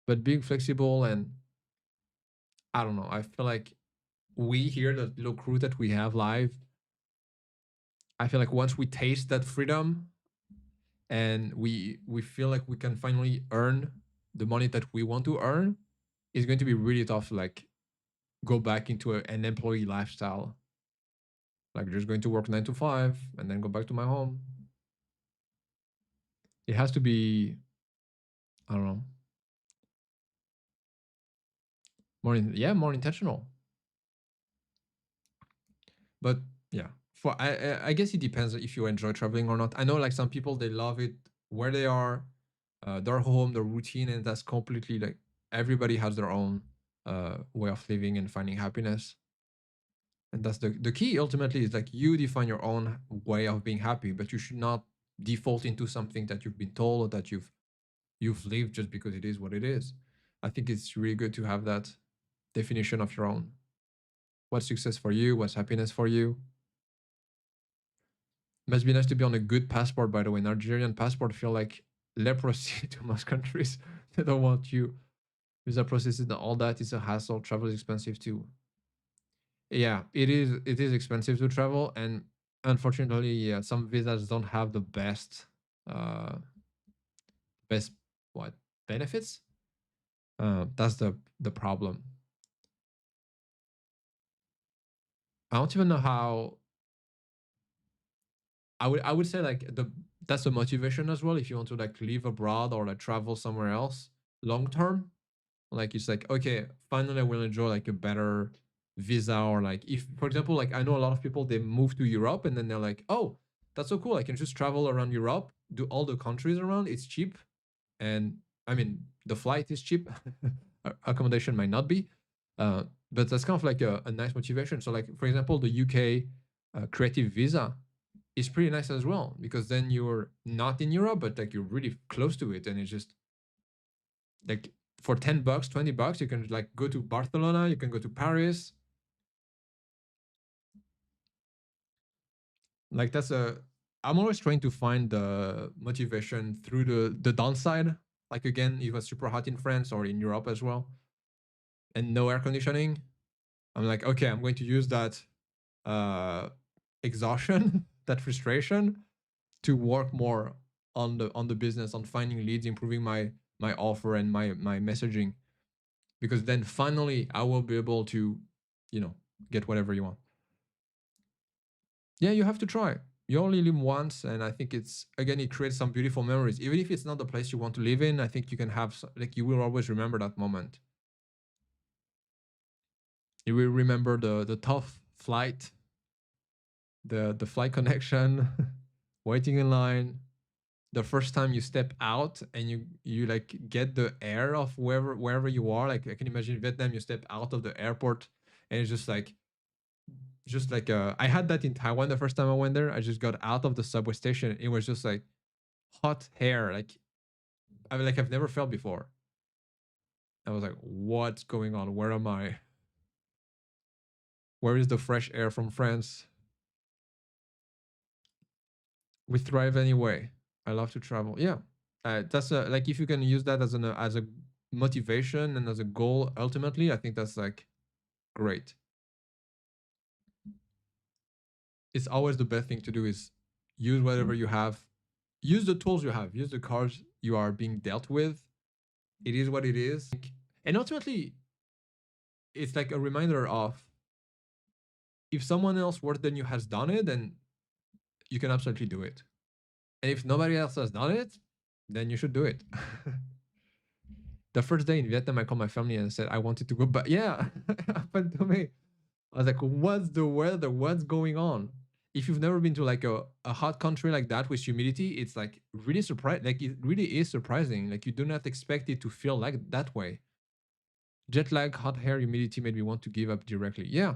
But being flexible and I don't know, I feel like we here, the little crew that we have live, I feel like once we taste that freedom and we feel like we can finally earn the money that we want to earn, it's going to be really tough to like go back into an employee lifestyle, like just going to work 9 to 5 and then go back to my home. It has to be, I don't know, more intentional. But yeah, for I guess it depends if you enjoy traveling or not. I know like some people they love it where they are, their home, their routine, and that's completely like everybody has their own way of living and finding happiness. And that's the key ultimately is like you define your own way of being happy, but you should not default into something that you've been told or that you've lived just because it is what it is. I think it's really good to have that definition of your own. What's success for you? What's happiness for you? Must be nice to be on a good passport, by the way. Nigerian passport feel like leprosy to most countries. They don't want you. Visa processes and all that is a hassle. Travel is expensive too. Yeah, it is. It is expensive to travel, and unfortunately, yeah, some visas don't have the uh, best what benefits. That's the problem. I don't even know how. I would say like that's a motivation as well if you want to like live abroad or like travel somewhere else long term. Like it's like okay, finally I will enjoy like a better visa, or like if for example like I know a lot of people they move to Europe and then they're like, oh, that's so cool, I can just travel around Europe, do all the countries around, it's cheap, and I mean the flight is cheap, accommodation might not be, uh, but that's kind of like a nice motivation. So like for example the UK creative visa is pretty nice as well because then you're not in Europe but like you're really close to it, and it's just like for $10, $20, you can like go to Barcelona, you can go to Paris. Like that's a I'm always trying to find the motivation through the downside. Like again, it was super hot in France or in Europe as well, and no air conditioning. I'm like, okay, I'm going to use that exhaustion, that frustration, to work more on the business, on finding leads, improving my offer and my messaging, because then finally I will be able to, you know, get whatever you want. Yeah, you have to try. You only live once, and I think it's again it creates some beautiful memories. Even if it's not the place you want to live in, I think you can have like you will always remember that moment. You will remember the tough flight, the flight connection, waiting in line, the first time you step out and you like get the air of wherever you are. Like I can imagine Vietnam, you step out of the airport and it's just like I had that in Taiwan the first time I went there. I just got out of the subway station. It was just like hot hair, like I've never felt before. I was like, what's going on? Where am I? Where is the fresh air from France? We thrive anyway. I love to travel. Yeah, that's like if you can use that as a motivation and as a goal. Ultimately, I think that's like great. It's always the best thing to do is use whatever you have, use the tools you have, use the cards you are being dealt with. It is what it is, and ultimately, it's like a reminder of if someone else worse than you has done it, then you can absolutely do it. And if nobody else has done it, then you should do it. The first day in Vietnam, I called my family and said I wanted to go, but yeah, happened to me. I was like, what's the weather? What's going on? If you've never been to like a hot country like that with humidity, it's like really surprising. Like it really is surprising. Like you do not expect it to feel like that way. Jet lag, hot hair, humidity made me want to give up directly. Yeah.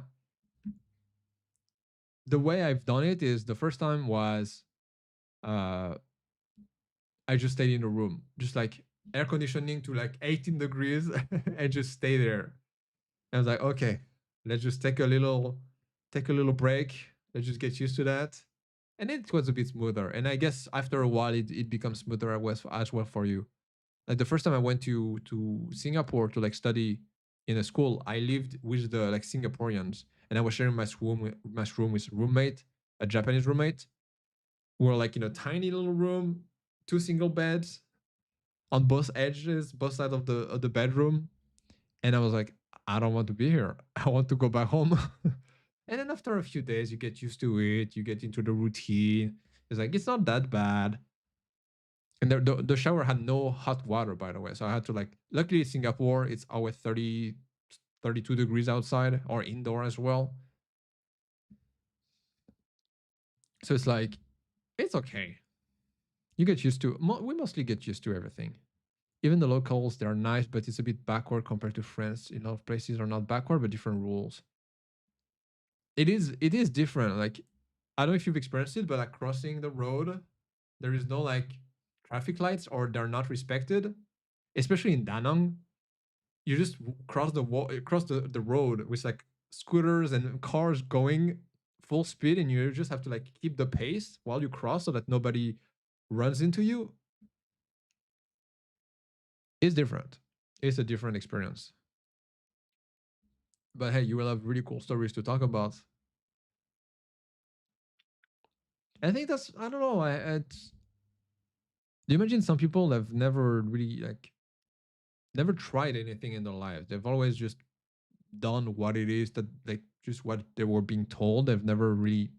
The way I've done it is the first time was uh I just stayed in a room, just like air conditioning to like 18 degrees and just stay there. And I was like, okay, let's just take a little break. Let's just get used to that. And it was a bit smoother. And I guess after a while, it becomes smoother as well for you. Like the first time I went to Singapore to like study in a school, I lived with the like Singaporeans, and I was sharing my room with a roommate, a Japanese roommate. We were like in a tiny little room, two single beds on both edges, both sides of the bedroom. And I was like, I don't want to be here. I want to go back home. And then after a few days, you get used to it. You get into the routine. It's like, it's not that bad. And the shower had no hot water, by the way. So I had to like, luckily Singapore, it's always 30, 32 degrees outside or indoor as well. So it's like, it's okay. You get used to, we mostly get used to everything. Even the locals, they're nice, but it's a bit backward compared to France. A lot of places are not backward, but different rules. It is different. Like I don't know if you've experienced it, but like crossing the road, there is no like traffic lights or they're not respected. Especially in Da Nang, you just cross the road with like scooters and cars going full speed, and you just have to like keep the pace while you cross so that nobody runs into you. It's different. It's a different experience. But hey, you will have really cool stories to talk about. I think that's I don't know. It's, do you imagine some people have never really like never tried anything in their lives. They've always just done what it is that like just what they were being told. They've never really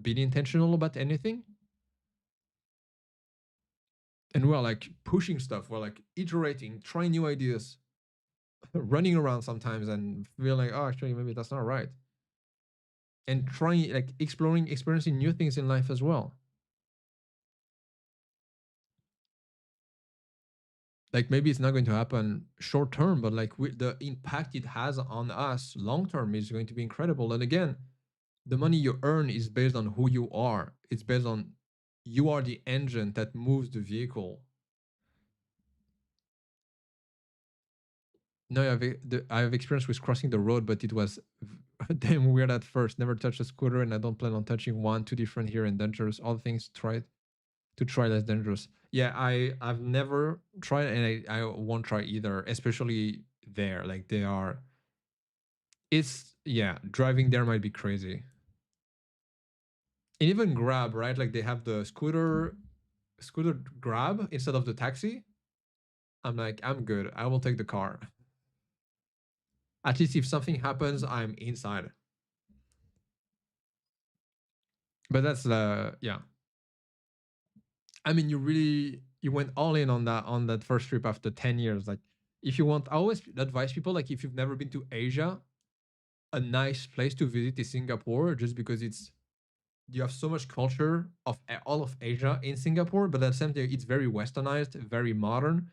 been intentional about anything. And we're like pushing stuff. We're like iterating, trying new ideas, running around sometimes and feeling like, oh, actually, maybe that's not right. And trying like exploring, experiencing new things in life as well. Like maybe it's not going to happen short term, but like the impact it has on us long term is going to be incredible. And again, the money you earn is based on who you are. It's based on you are the engine that moves the vehicle. No, I have experience with crossing the road, but it was damn weird at first. Never touched a scooter, and I don't plan on touching one. Too different here and dangerous. All things tried to try less dangerous. Yeah, I've never tried, and I won't try either. Especially there, like they are. It's yeah, driving there might be crazy. And even Grab, right? Like they have the scooter Grab instead of the taxi. I'm like, I'm good. I will take the car. At least if something happens, I'm inside. But that's yeah. I mean, you went all in on that first trip after 10 years. Like, if you want, I always advise people like if you've never been to Asia, a nice place to visit is Singapore, just because it's you have so much culture of all of Asia in Singapore, but at the same time it's very westernized, very modern,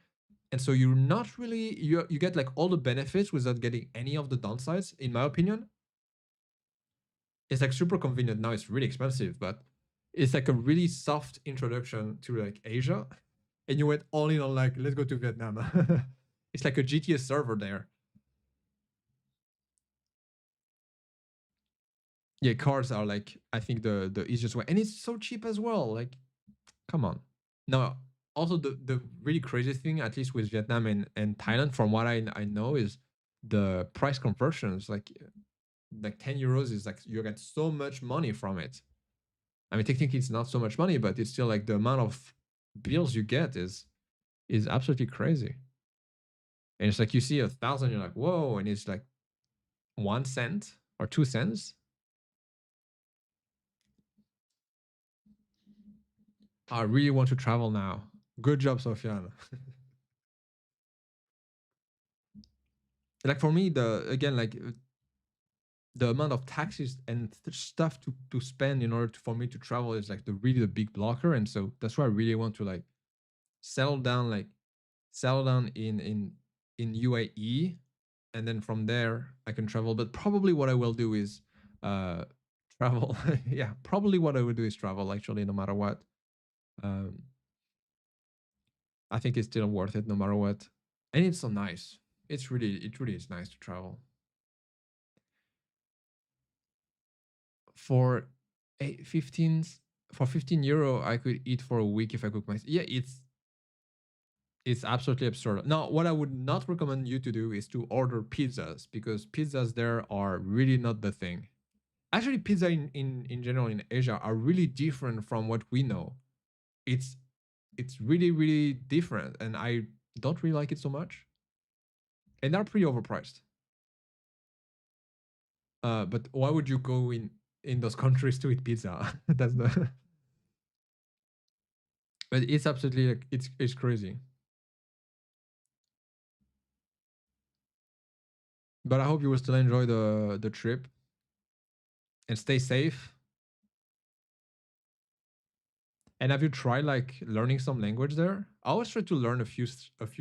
and so you're not really you get like all the benefits without getting any of the downsides. In my opinion, it's like super convenient. Now it's really expensive, but it's like a really soft introduction to like Asia, and you went all in on like let's go to Vietnam. It's like a GTA server there. Yeah, cars are like I think the easiest way, and it's so cheap as well. Like, come on. Now, also the really crazy thing, at least with Vietnam and Thailand, from what I know, is the price conversions. Like 10 euros is like you get so much money from it. I mean, technically it's not so much money, but it's still like the amount of bills you get is absolutely crazy. And it's like you see 1,000, you're like, whoa, and it's like 1 cent or 2 cents. I really want to travel now. Good job, Sofiane. Like for me, the again, like the amount of taxes and stuff to spend in order for me to travel is like the really the big blocker, and so that's why I really want to like settle down, like settle down in UAE, and then from there I can travel. But probably what I will do is uh travel. Yeah, probably what I would do is travel. Actually, no matter what, um, I think it's still worth it no matter what, and it's so nice. It really is nice to travel for eight, 15 for 15 euro. I could eat for a week if I cook myself. Yeah, it's absolutely absurd. Now, what I would not recommend you to do is to order pizzas, because pizzas there are really not the thing. Actually, pizza in general in Asia are really different from what we know. It's it's really really different, and I don't really like it so much. And they're pretty overpriced. But why would you go in those countries to eat pizza? That's the. But it's absolutely like it's crazy. But I hope you will still enjoy the trip and stay safe. And have you tried like learning some language there? I always try to learn a few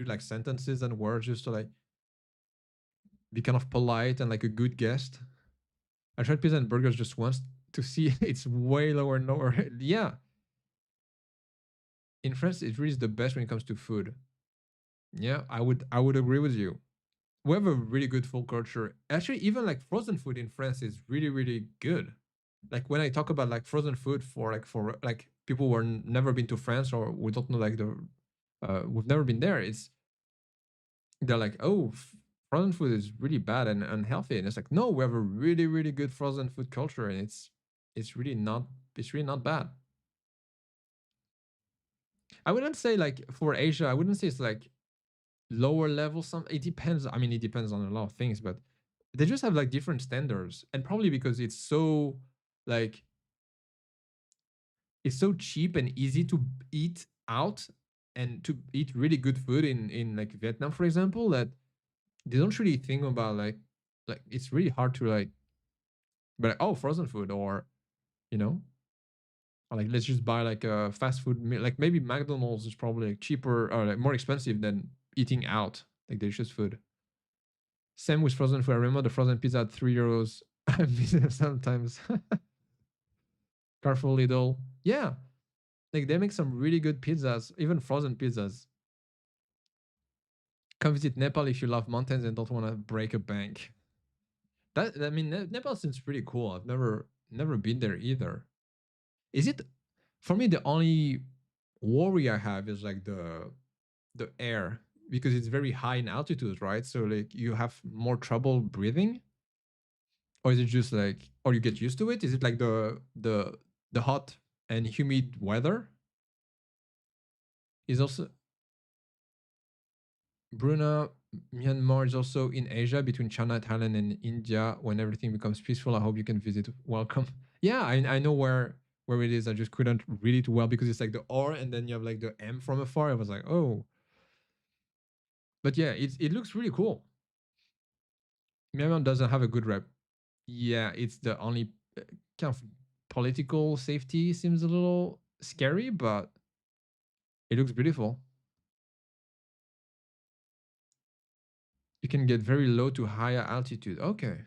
like sentences and words just to like be kind of polite and like a good guest. I tried pizza and burgers just once to see it's way lower and lower. Yeah, in France it really is the best when it comes to food. Yeah, I would agree with you. We have a really good food culture. Actually, even like frozen food in France is really really good. Like when I talk about like frozen food for like people who are never been to France or we don't know like the we've never been there. It's they're like, oh, frozen food is really bad and unhealthy, and it's like, no, we have a really really good frozen food culture, and it's really not it's really not bad. I wouldn't say like for Asia, I wouldn't say it's like lower level. Some it depends. I mean, it depends on a lot of things, but they just have like different standards, and probably because it's so like it's so cheap and easy to eat out and to eat really good food in like Vietnam, for example, that they don't really think about like it's really hard to like but like, oh, frozen food, or you know, or like let's just buy like a fast food meal. Like maybe McDonald's is probably like cheaper or like more expensive than eating out like delicious food. Same with frozen food. I remember the frozen pizza at 3 euros. I miss them sometimes. Carrefour, Lidl, yeah, like they make some really good pizzas, even frozen pizzas. Come visit Nepal if you love mountains and don't want to break a bank. That I mean, Nepal seems pretty cool. I've never been there either. Is it for me? The only worry I have is like the air because it's very high in altitude, right? So like you have more trouble breathing, or is it just like, or you get used to it? Is it like the hot and humid weather? Is also Brunei, Myanmar is also in Asia between China, Thailand, and India. When everything becomes peaceful, I hope you can visit. Welcome. Yeah, I know where it is. I just couldn't read it well because it's like the R and then you have like the M from afar. I was like, oh, but yeah, it looks really cool. Myanmar doesn't have a good rep. Yeah, it's the only kind of political safety seems a little scary, but it looks beautiful. You can get very low to higher altitude. Okay.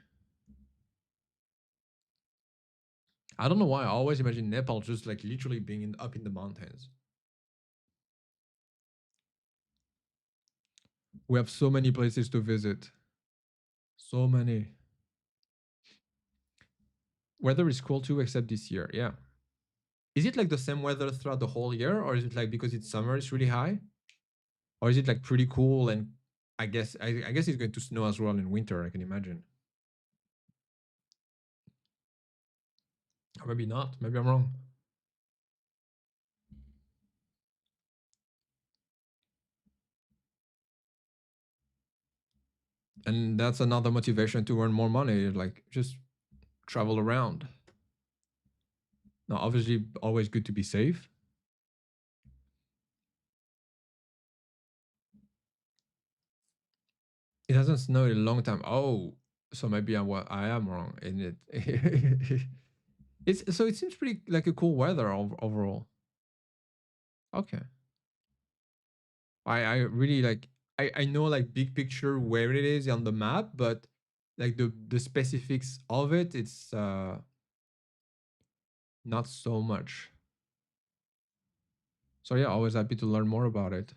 I don't know why I always imagine Nepal just like literally being up in the mountains. We have so many places to visit. So many. Weather is cool too, except this year. Yeah. Is it like the same weather throughout the whole year, or is it like because it's summer, it's really high, or is it like pretty cool? And I guess it's going to snow as well in winter. I can imagine. Or maybe not. Maybe I'm wrong. And that's another motivation to earn more money. Like just travel around. Now, obviously, always good to be safe. It hasn't snowed in a long time. Oh, so maybe I am wrong in it. It's so it seems pretty like a cool weather overall. Okay, I really like. I know like big picture where it is on the map, but like the specifics of it, it's not so much. So yeah, always happy to learn more about it.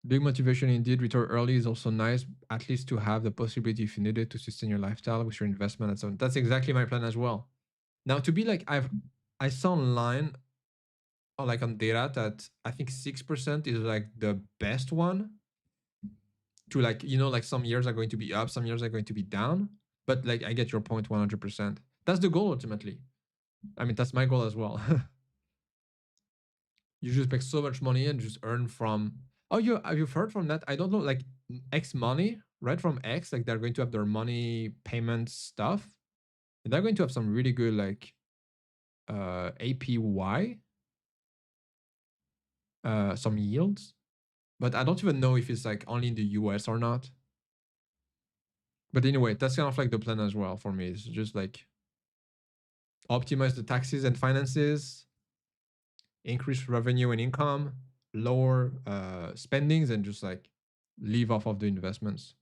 Big motivation indeed. Retire early is also nice, at least to have the possibility if you need it to sustain your lifestyle with your investment and so on. That's exactly my plan as well. Now to be like I saw online or like on data that I think 6% is like the best one to like like some years are going to be up, some years are going to be down. But like I get your point 100%. That's the goal ultimately. I mean that's my goal as well. You just make so much money and just earn from. Oh, you've heard from that? I don't know, like X money, right? From X, like they're going to have their money payment stuff, and they're going to have some really good like APY, some yields. But I don't even know if it's like only in the US or not. But anyway, that's kind of like the plan as well for me. It's just like optimize the taxes and finances, increase revenue and income, lower spendings, and just like leave off of the investments.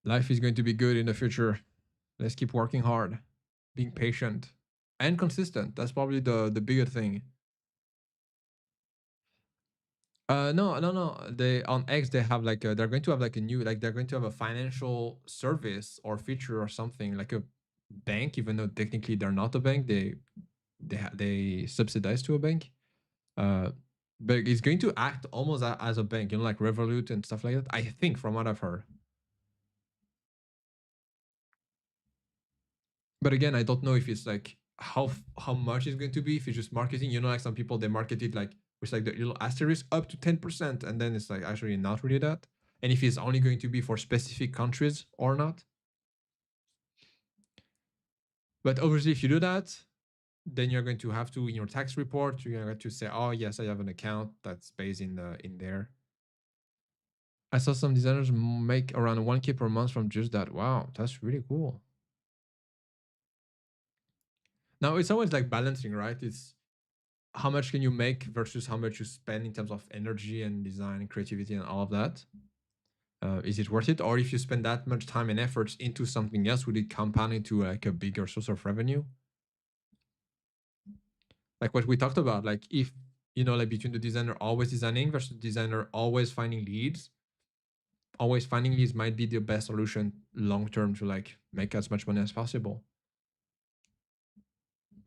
Life is going to be good in the future. Let's keep working hard, being patient and consistent. That's probably the bigger thing. No, no, no. They on X they have like they're going to have like a new like they're going to have a financial service or feature or something like a bank, even though technically they're not a bank. They subsidize to a bank. Uh, but it's going to act almost as a bank, like Revolut and stuff like that. I think from what I've heard. But again, I don't know if it's like how much it's going to be. If it's just marketing, like some people they market it like with like the little asterisk up to 10%, and then it's like actually not really that. And if it's only going to be for specific countries or not. But obviously, if you do that, then you're going to have to in your tax report you're going to say, oh yes, I have an account that's based in there. I saw some designers make around 1K per month from just that. Wow, that's really cool. Now it's always like balancing, right? It's how much can you make versus how much you spend in terms of energy and design and creativity and all of that. is it worth it? Or if you spend that much time and efforts into something else, would it compound into like a bigger source of revenue? Like what we talked about, like if like between the designer always designing versus the designer always finding leads, always finding leads might be the best solution long term to like make as much money as possible.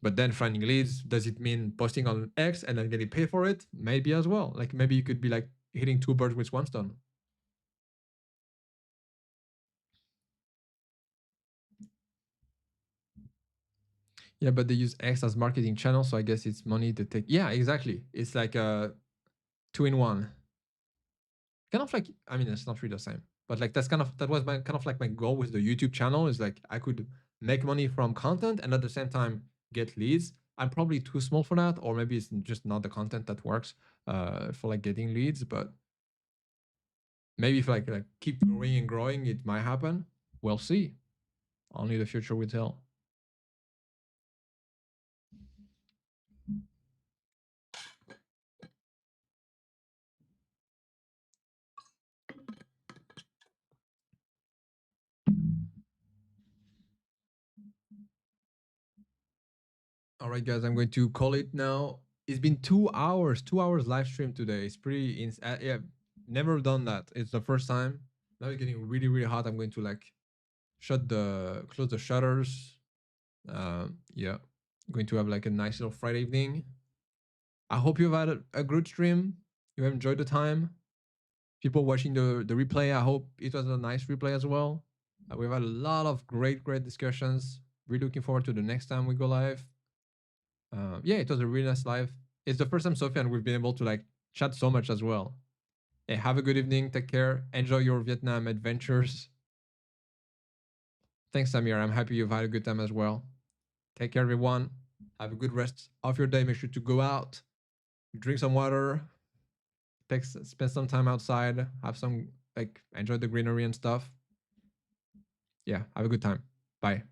But then finding leads, does it mean posting on X and then getting paid for it? Maybe as well. Like maybe you could be like hitting two birds with one stone. Yeah, but they use X as marketing channel, so I guess it's money to take. Yeah, exactly. It's like a two in one. Kind of like, I mean, it's not really the same, but like that was my kind of like my goal with the YouTube channel is like I could make money from content and at the same time get leads. I'm probably too small for that, or maybe it's just not the content that works for like getting leads. But maybe if like keep growing and growing, it might happen. We'll see. Only the future will tell. All right, guys, I'm going to call it now. It's been 2 hours, 2 hours live stream today. It's pretty, yeah, never done that. It's the first time. Now it's getting really, really hot. I'm going to like close the shutters. Yeah, going to have like a nice little Friday evening. I hope you've had a good stream. You have enjoyed the time. People watching the replay, I hope it was a nice replay as well. We've had a lot of great discussions. Really looking forward to the next time we go live. Yeah, it was a really nice live. It's the first time, Sophia, and we've been able to like chat so much as well. Hey, have a good evening. Take care. Enjoy your Vietnam adventures. Thanks, Samir. I'm happy you've had a good time as well. Take care, everyone. Have a good rest of your day. Make sure to go out, drink some water, spend some time outside, have some enjoy the greenery and stuff. Yeah, have a good time. Bye.